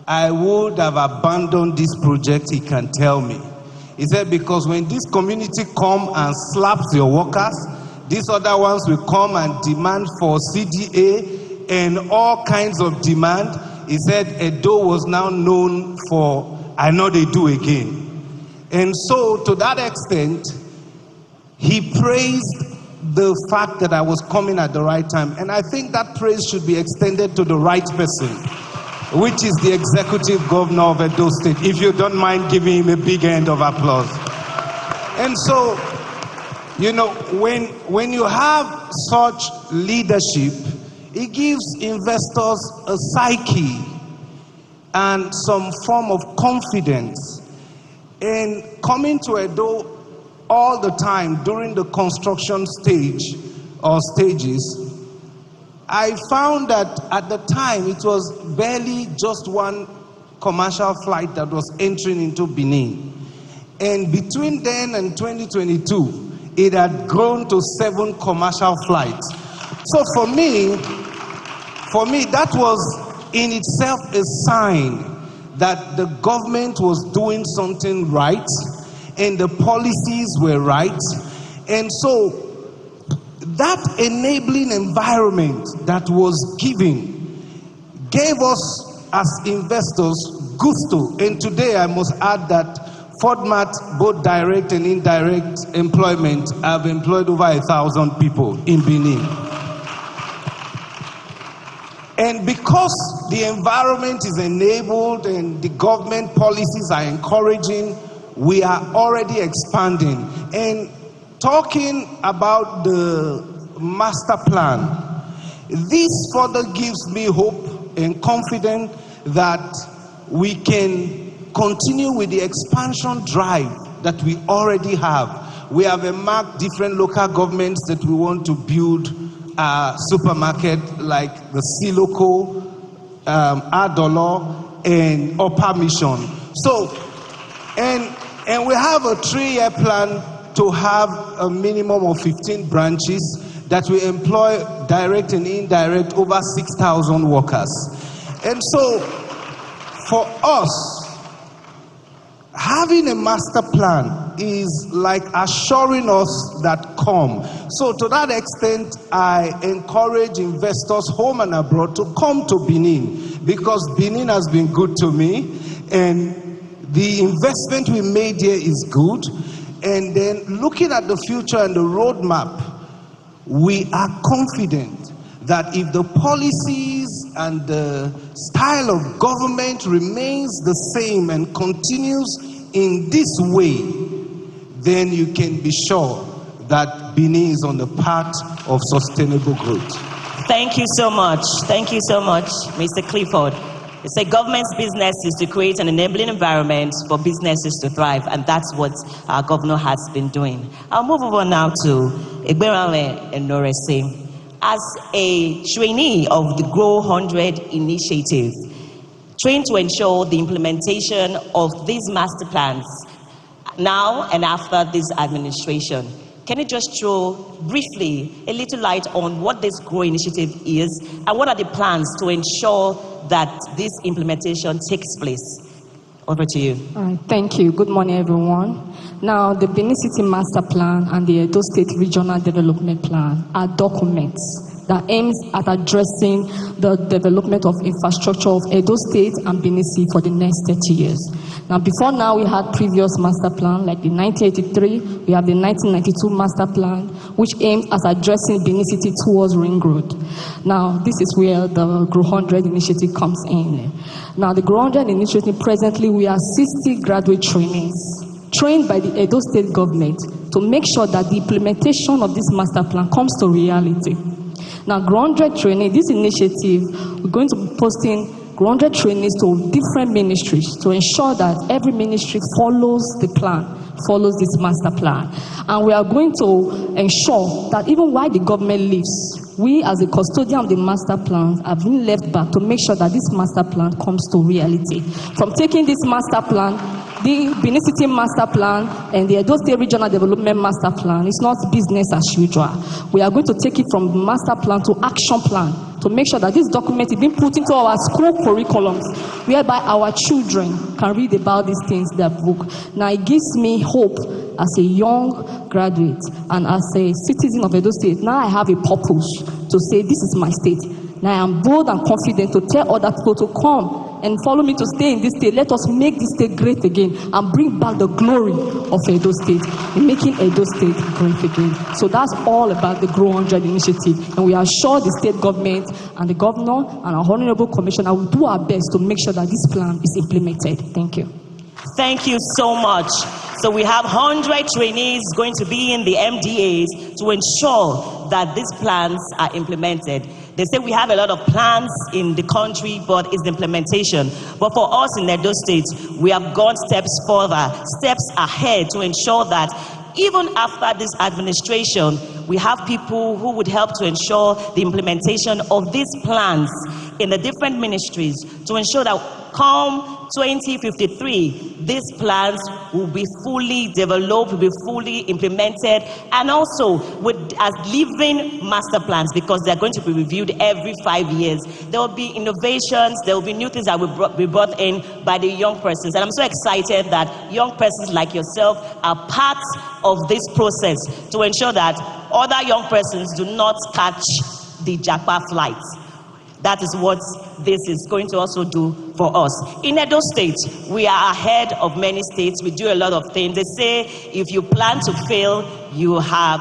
I would have abandoned this project, he can tell me. He said, because when this community come and slaps your workers, these other ones will come and demand for CDA and all kinds of demand. He said, Edo was now known for, I know they do again. And so, to that extent, he praised the fact that I was coming at the right time. And I think that praise should be extended to the right person, which is the executive governor of Edo State, if you don't mind giving him a big hand of applause. And so, when you have such leadership, it gives investors a psyche and some form of confidence. And coming to Edo all the time during the construction stage or stages, I found that at the time it was barely just one commercial flight that was entering into Benin. And between then and 2022, it had grown to 7 commercial flights. So for me, that was in itself a sign that the government was doing something right and the policies were right. And so that enabling environment that was given gave us as investors gusto. And today I must add that FODMAT, both direct and indirect employment, have employed over 1,000 people in Benin. And because the environment is enabled and the government policies are encouraging, we are already expanding. And talking about the master plan, this further gives me hope and confidence that we can continue with the expansion drive that we already have. We have earmarked different local governments that we want to build supermarket like the Siloco, Adolo, and Upper Mission. So, and we have a 3-year plan to have a minimum of 15 branches that we employ direct and indirect over 6,000 workers. And so, for us, having a master plan is like assuring us that come. So to that extent, I encourage investors home and abroad to come to Benin, because Benin has been good to me, and the investment we made here is good. And then looking at the future and the roadmap, we are confident that if the policies and the style of government remains the same and continues in this way, then you can be sure that Benin is on the path of sustainable growth. Thank you so much. Thank you so much, Mr. Clifford. It's a government's business is to create an enabling environment for businesses to thrive, and that's what our governor has been doing. I'll move over now to Egberanle Enorese. As a trainee of the Grow 100 initiative, trained to ensure the implementation of these master plans now and after this administration, can you just throw briefly a little light on what this Grow initiative is and what are the plans to ensure that this implementation takes place? Over to you. All right, thank you. Good morning, everyone. Now, the Benin City Master Plan and the Edo State Regional Development Plan are documents that aims at addressing the development of infrastructure of Edo State and Benin City for the next 30 years. Now, before now, we had previous master plan, like the 1983, we have the 1992 master plan, which aims at addressing Benin City towards Ring Road. Now, this is where the Grow 100 initiative comes in. Now, the Grow 100 initiative, presently, we are 60 graduate trainees trained by the Edo State government to make sure that the implementation of this master plan comes to reality. Now, Grow 100 training, this initiative, we're going to be posting Grow 100 trainees to different ministries to ensure that every ministry follows the plan, follows this master plan. And we are going to ensure that even while the government leaves, we as a custodian of the master plan have been left back to make sure that this master plan comes to reality. From taking this master plan, the Benin City Master Plan and the Edo State Regional Development Master Plan is not business as usual. We are going to take it from master plan to action plan to make sure that this document is being put into our school curriculums, whereby our children can read about these things in their book. Now, it gives me hope as a young graduate and as a citizen of Edo State. Now I have a purpose to say this is my state. Now I am bold and confident to tell other people to come and follow me to stay in this state. Let us make this state great again and bring back the glory of Edo State in making Edo State great again. So that's all about the Grow 100 initiative. And we are sure the state government and the governor and our honorable commissioner will do our best to make sure that this plan is implemented. Thank you. Thank you so much. So we have 100 trainees going to be in the MDAs to ensure that these plans are implemented. They say we have a lot of plans in the country, but it's the implementation. But for us in Edo State, we have gone steps further, steps ahead to ensure that even after this administration, we have people who would help to ensure the implementation of these plans in the different ministries to ensure that come 2053, these plans will be fully developed, will be fully implemented, and also as living master plans, because they're going to be reviewed every 5 years. There will be innovations, there will be new things that will be brought in by the young persons. And I'm so excited that young persons like yourself are part of this process to ensure that other young persons do not catch the Japa flight. That is what this is going to also do for us. In Edo State, we are ahead of many states. We do a lot of things. They say if you plan to fail, you have.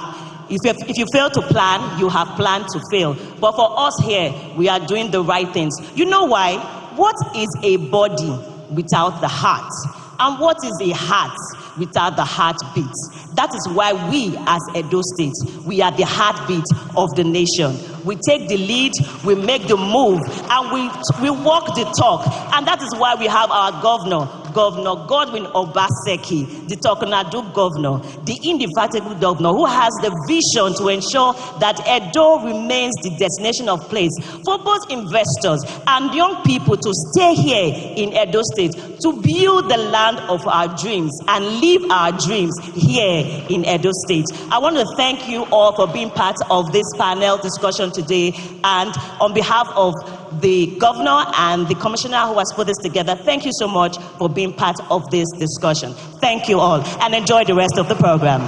If you fail to plan, you have planned to fail. But for us here, we are doing the right things. You know why? What is a body without the heart? And what is a heart without the heartbeat? That is why we as Edo State, we are the heartbeat of the nation. We take the lead, we make the move, and we walk the talk. And that is why we have our governor, Governor Godwin Obaseki, the Tokunadu governor, the indefatigable governor who has the vision to ensure that Edo remains the destination of place for both investors and young people to stay here in Edo State, to build the land of our dreams and live our dreams here in Edo State. I want to thank you all for being part of this panel discussion today, and on behalf of the governor and the commissioner who has put this together, thank you so much for being part of this discussion. Thank you all, and enjoy the rest of the program.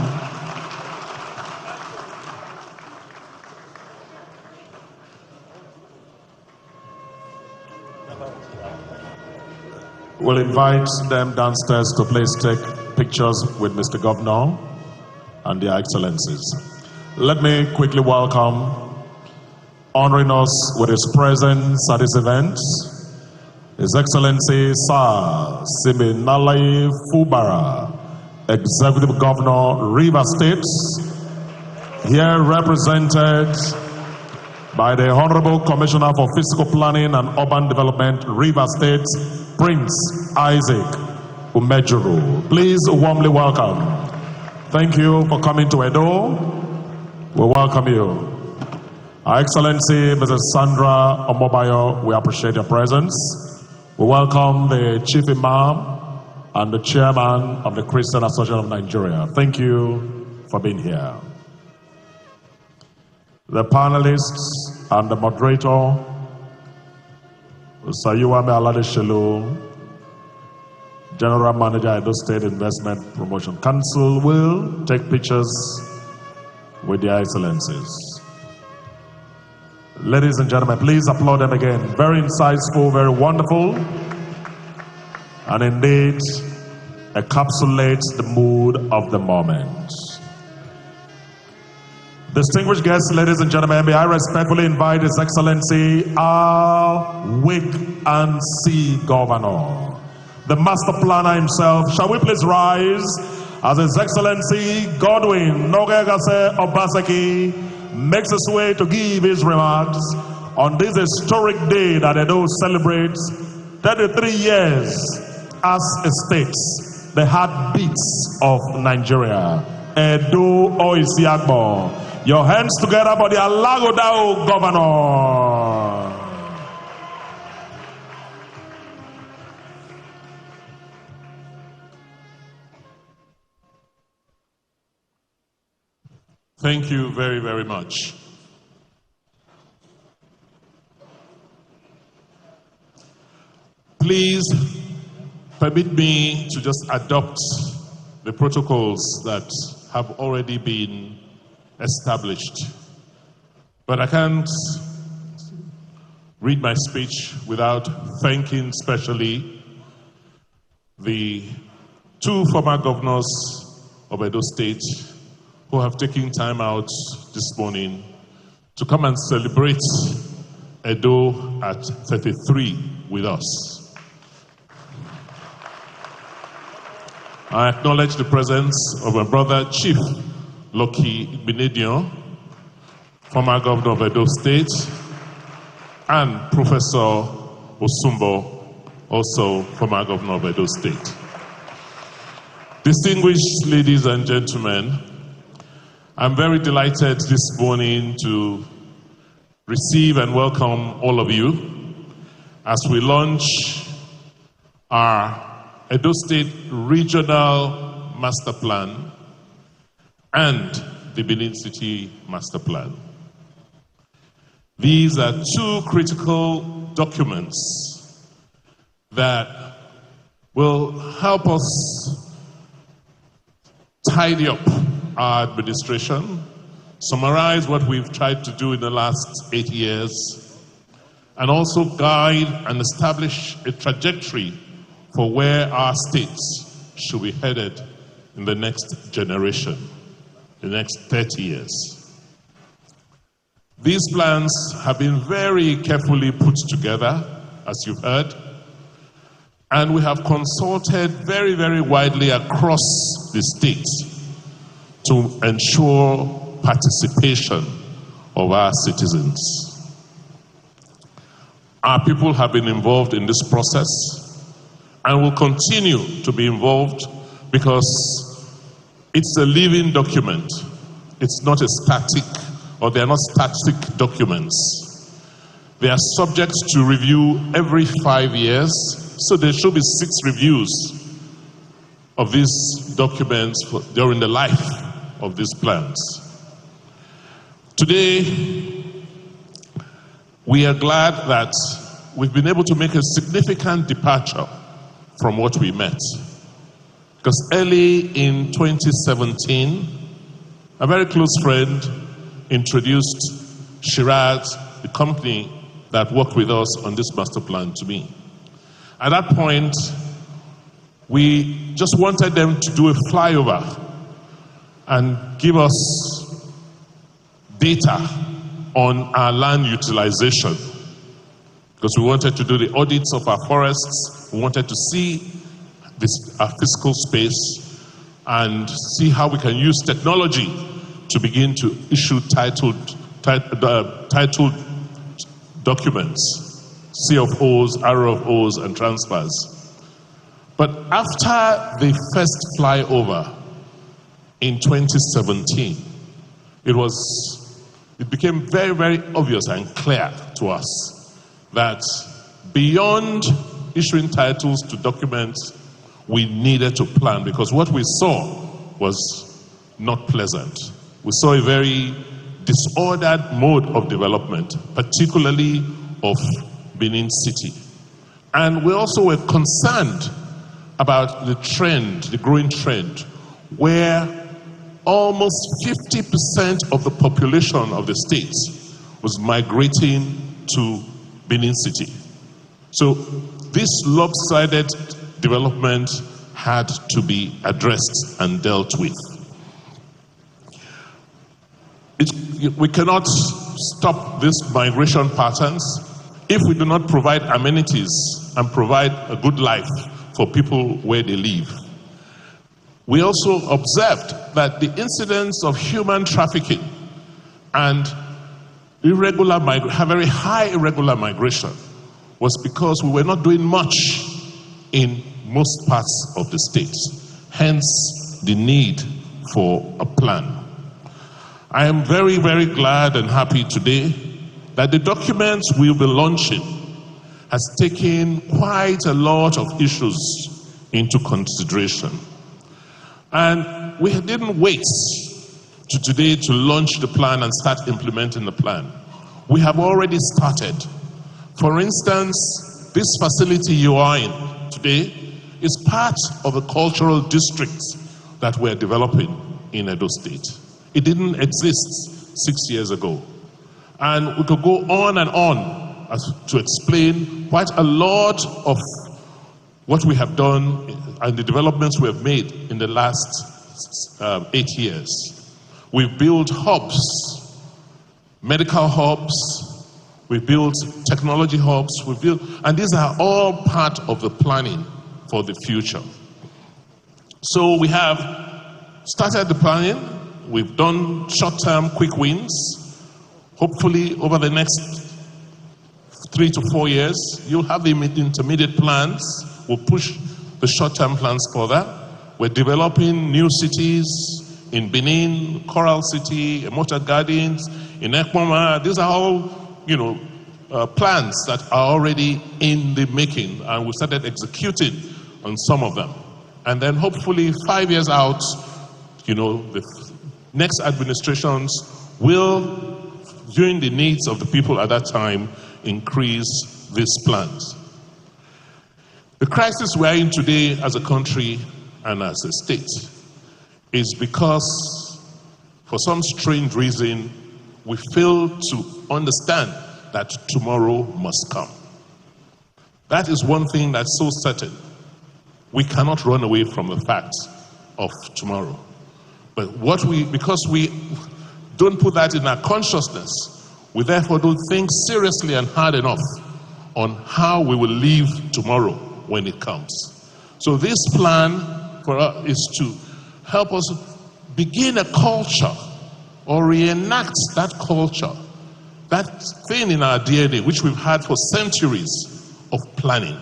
We'll invite them downstairs to please take pictures with Mr. Governor and their excellencies. Let me quickly welcome, honoring us with his presence at this event, His Excellency Sir Siminalayi Fubara, Executive Governor, Rivers State, here represented by the Honorable Commissioner for Physical Planning and Urban Development, Rivers State, Prince Isaac Umejuru. Please warmly welcome. Thank you for coming to Edo. We welcome you. Our Excellency, Mrs. Sandra Omobayo, we appreciate your presence. We welcome the Chief Imam and the Chairman of the Christian Association of Nigeria. Thank you for being here. The panelists and the moderator, Sayuwame Aladeshelu, General Manager, Edo State Investment Promotion Council, will take pictures with their excellencies. Ladies and gentlemen, please applaud them again. Very insightful, very wonderful, and indeed encapsulates the mood of the moment. Distinguished guests, ladies and gentlemen, may I respectfully invite His Excellency Al Wick and C. Governor, the Master Planner himself. Shall we please rise as His Excellency Godwin Nogegase Obaseki makes his way to give his remarks on this historic day that Edo celebrates 33 years as a state, the heartbeats of Nigeria. Edo Oisiagbo. Your hands together for the Alagodao Governor. Thank you very, very much. Please permit me to just adopt the protocols that have already been established. But I can't read my speech without thanking specially the two former governors of Edo State who have taken time out this morning to come and celebrate Edo at 33 with us. I acknowledge the presence of my brother, Chief Loki Benedion, former governor of Edo State, and Professor Osumbo, also former governor of Edo State. Distinguished ladies and gentlemen, I'm very delighted this morning to receive and welcome all of you as we launch our Edo State Regional Master Plan and the Benin City Master Plan. These are two critical documents that will help us tidy up our administration, summarize what we've tried to do in the last 8 years, and also guide and establish a trajectory for where our states should be headed in the next generation, the next 30 years. These plans have been very carefully put together, as you've heard, and we have consulted very, very widely across the states to ensure participation of our citizens. Our people have been involved in this process and will continue to be involved because it's a living document. It's not a static, or they are not static documents. They are subject to review every 5 years, so there should be 6 reviews of these documents during the life of these plans. Today, we are glad that we've been able to make a significant departure from what we met. Because early in 2017, a very close friend introduced Shiraz, the company that worked with us on this master plan, to me. At that point, we just wanted them to do a flyover and give us data on our land utilization. Because we wanted to do the audits of our forests, we wanted to see our fiscal space and see how we can use technology to begin to issue titled documents, CFOs, RFOs, and transfers. But after the first flyover in 2017, it became very, very obvious and clear to us that beyond issuing titles to documents, we needed to plan, because what we saw was not pleasant. We saw a very disordered mode of development, particularly of Benin City. And we also were concerned about the trend, the growing trend, where almost 50% of the population of the state was migrating to Benin City. So this lopsided development had to be addressed and dealt with. We cannot stop these migration patterns if we do not provide amenities and provide a good life for people where they live. We also observed that the incidence of human trafficking and very high irregular migration was because we were not doing much in most parts of the state. Hence, the need for a plan. I am very, very glad and happy today that the documents we'll be launching has taken quite a lot of issues into consideration. And we didn't wait to today to launch the plan and start implementing the plan. We have already started. For instance, this facility you are in today is part of a cultural district that we're developing in Edo State. It didn't exist 6 years ago. And we could go on and on to explain quite a lot of what we have done and the developments we have made in the last 8 years. We've built hubs, medical hubs, we built technology hubs, and these are all part of the planning for the future. So we have started the planning. We've done short-term quick wins. Hopefully over the next 3 to 4 years, you'll have the intermediate plans. We'll push the short-term plans further. We're developing new cities in Benin, Coral City, Emota Gardens, in Ekmoma. These are all, plans that are already in the making, and we started executing on some of them. And then hopefully 5 years out, the next administrations will, viewing the needs of the people at that time, increase these plans. The crisis we are in today as a country and as a state is because, for some strange reason, we fail to understand that tomorrow must come. That is one thing that's so certain. We cannot run away from the facts of tomorrow. But because we don't put that in our consciousness, we therefore don't think seriously and hard enough on how we will live tomorrow when it comes. So this plan for us is to help us begin a culture or reenact that culture, that thing in our DNA which we've had for centuries of planning.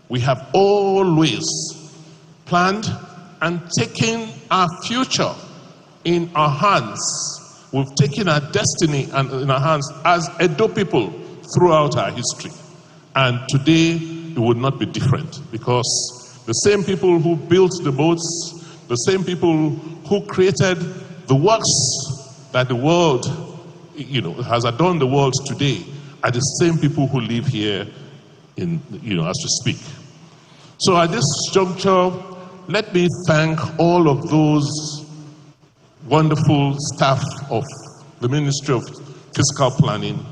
We have always planned and taking our future in our hands. We've taken our destiny in our hands as Edo people throughout our history. And today, it would not be different, because the same people who built the boats, the same people who created the works that the world, has adorned the world today, are the same people who live here as we speak. So at this juncture, let me thank all of those wonderful staff of the Ministry of Fiscal Planning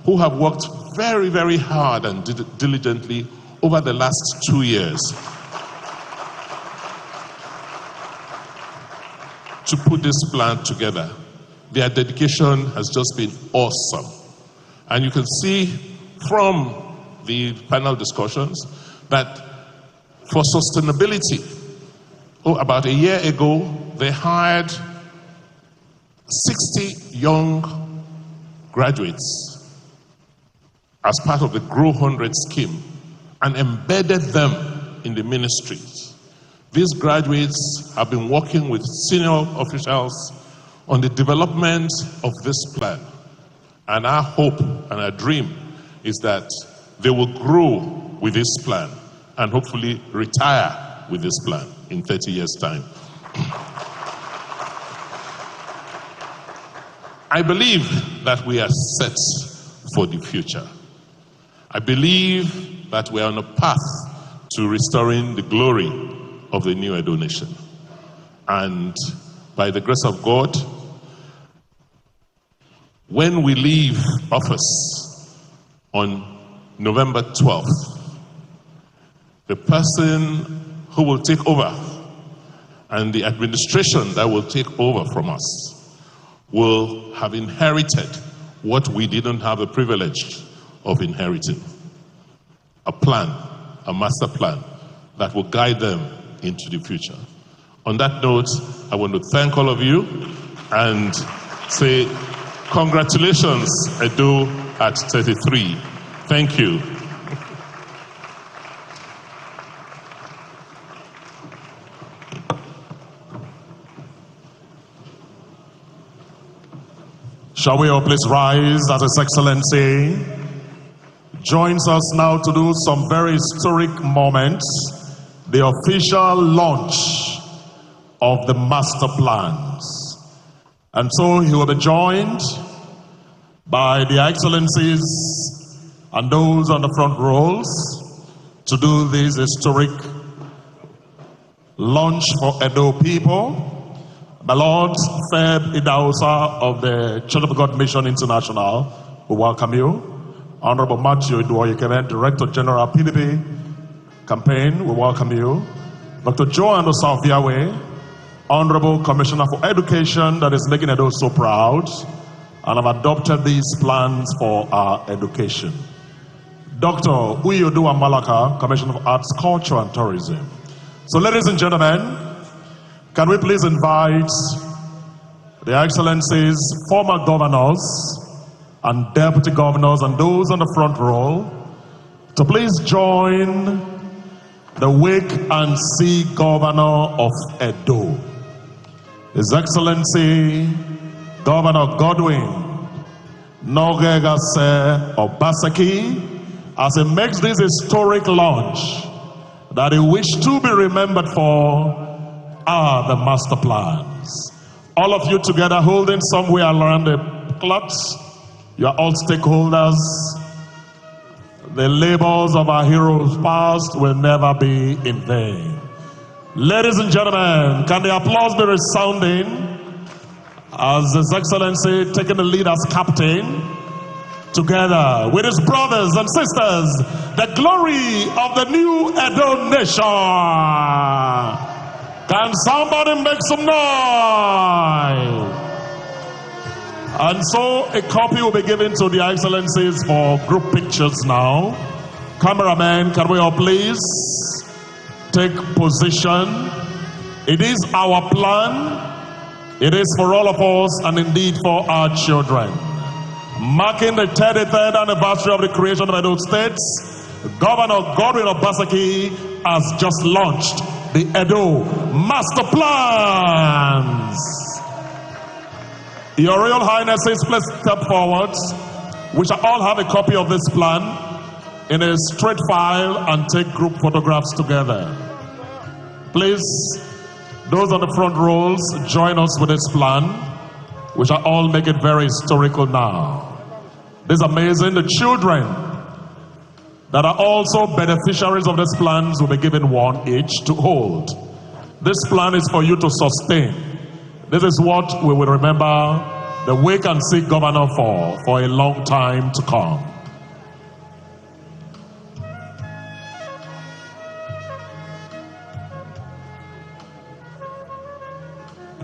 who have worked very, very hard and diligently over the last 2 years to put this plan together. Their dedication has just been awesome. And you can see from the panel discussions that for sustainability, about a year ago, they hired 60 young graduates as part of the Grow 100 scheme and embedded them in the ministries. These graduates have been working with senior officials on the development of this plan. And our hope and our dream is that they will grow with this plan and hopefully retire with this plan in 30 years' time. I believe that we are set for the future. I believe that we are on a path to restoring the glory of the new Edo nation. And by the grace of God, when we leave office on November 12th, the person who will take over and the administration that will take over from us will have inherited what we didn't have the privilege of inheriting. A plan, a master plan that will guide them into the future. On that note, I want to thank all of you and say congratulations, Edo at 33. Thank you. Shall we all please rise as His Excellency joins us now to do some very historic moments, the official launch of the master plans. And so he will be joined by the Excellencies and those on the front rows to do this historic launch for Edo people. My Lord Feb Idausa of the Church of God Mission International will welcome you. Honorable Matthew Iduoyekene, Director General PDP Campaign will welcome you. Dr. Joan Osafiawe, Honorable Commissioner for Education, that is making Edo so proud, and have adopted these plans for our education. Dr. Uyodua Malaka, Commissioner for Arts, Culture and Tourism. So ladies and gentlemen, can we please invite the Excellencies, former governors and deputy governors and those on the front row to please join the wake and see governor of Edo, His Excellency Governor Godwin Nogegase Obaseki, as he makes this historic launch that he wished to be remembered for are the master plans. All of you together holding somewhere around the cloths, you are all stakeholders. The labors of our heroes past will never be in vain. Ladies and gentlemen, can the applause be resounding as His Excellency taking the lead as captain, together with his brothers and sisters, the glory of the new Edo nation. Can somebody make some noise? And so a copy will be given to the Excellencies for group pictures now. Cameraman, can we all please take position? It is our plan. It is for all of us and indeed for our children. Marking the 33rd anniversary of the creation of Edo States, Governor Godwin Obaseki has just launched the Edo Masterplans. Your Royal Highnesses, please step forward. We shall all have a copy of this plan in a straight file and take group photographs together. Please, those on the front rows, join us with this plan. We shall all make it very historical now. This is amazing. The children that are also beneficiaries of these plans will be given one each to hold. This plan is for you to sustain. This is what we will remember the wait and see governor for a long time to come.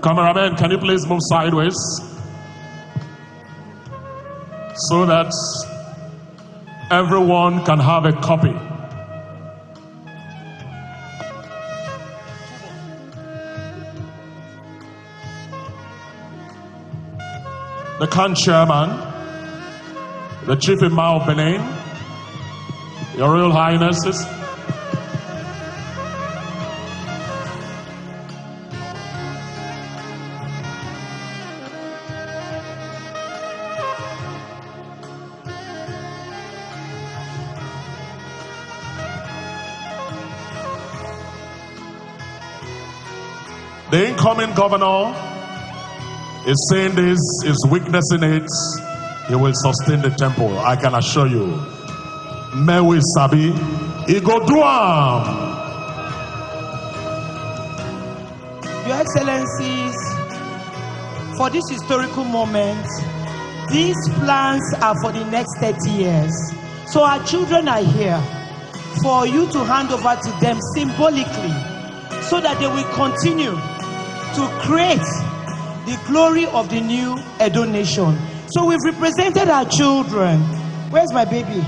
Cameraman, can you please move sideways so that everyone can have a copy? The Khan Chairman, the Chief Imam of Benin, Your Royal Highnesses, the incoming governor is saying this, is witnessing it. He will sustain the temple, I can assure you. Mewe Sabi, he go do am. Your Excellencies, for this historical moment, these plans are for the next 30 years. So our children are here for you to hand over to them symbolically so that they will continue to create the glory of the new Edo nation. So we've represented our children. Where's my baby?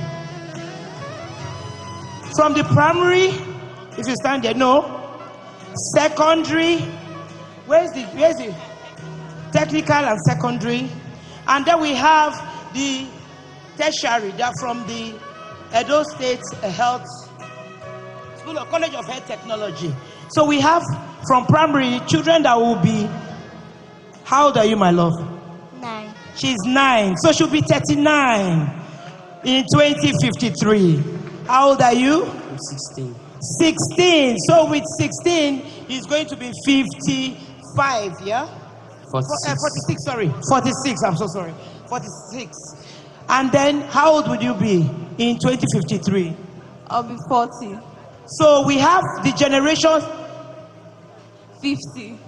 From the primary, if you stand there, no. Secondary, where's the technical and secondary? And then we have the tertiary, that from the Edo State Health School of College of Health Technology. So we have from primary children that will be, how old are you, my love? 9. She's 9, so she'll be 39 in 2053. How old are you? I'm 16. 16. So with 16, he's going to be 55, yeah? 46. 46, sorry. 46, I'm so sorry. 46. And then how old would you be in 2053? I'll be 40. So we have the generations. 50.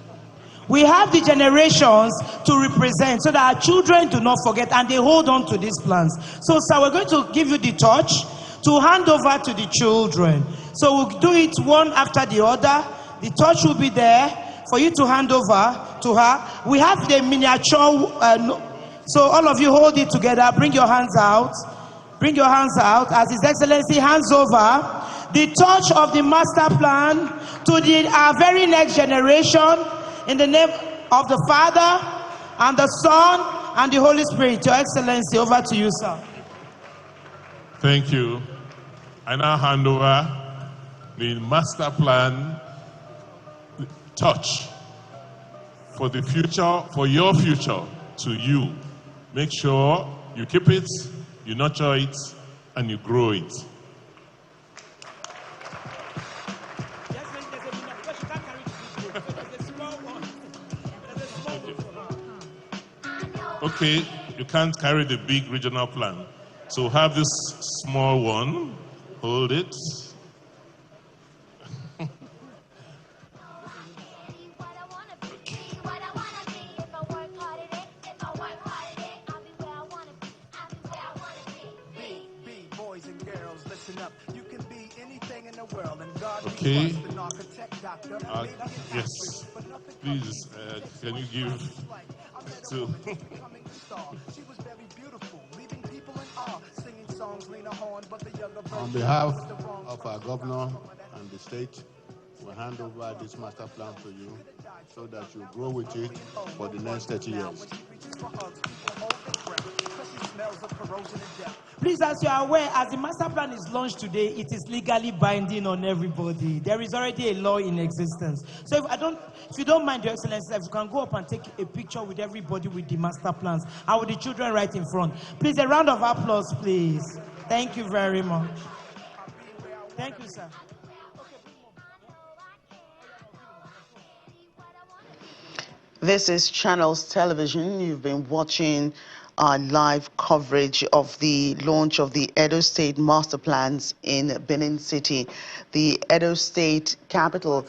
We have the generations to represent so that our children do not forget and they hold on to these plans. So, sir, we're going to give you the torch to hand over to the children. So we'll do it one after the other. The torch will be there for you to hand over to her. We have the miniature, so all of you hold it together. Bring your hands out. Bring your hands out as His Excellency hands over the torch of the master plan to our very next generation. In the name of the Father, and the Son, and the Holy Spirit. Your Excellency, over to you, sir. Thank you. I now hand over the master plan touch for the future, for your future, to you. Make sure you keep it, you nurture it, and you grow it. Okay, you can't carry the big regional plan. So have this small one, hold it. Okay. Yes. Please, can you give to... On behalf of our governor and the state, we hand over this master plan to you so that you grow with it for the next 30 years. Please, as you are aware, as the master plan is launched today, it is legally binding on everybody. There is already a law in existence. So if you don't mind, Your Excellency, if you can go up and take a picture with everybody with the master plans and with the children right in front. Please, a round of applause, please. Thank you very much. Thank you, sir. This is Channels Television. You've been watching our live coverage of the launch of the Edo State Master Plans in Benin City, the Edo State capital.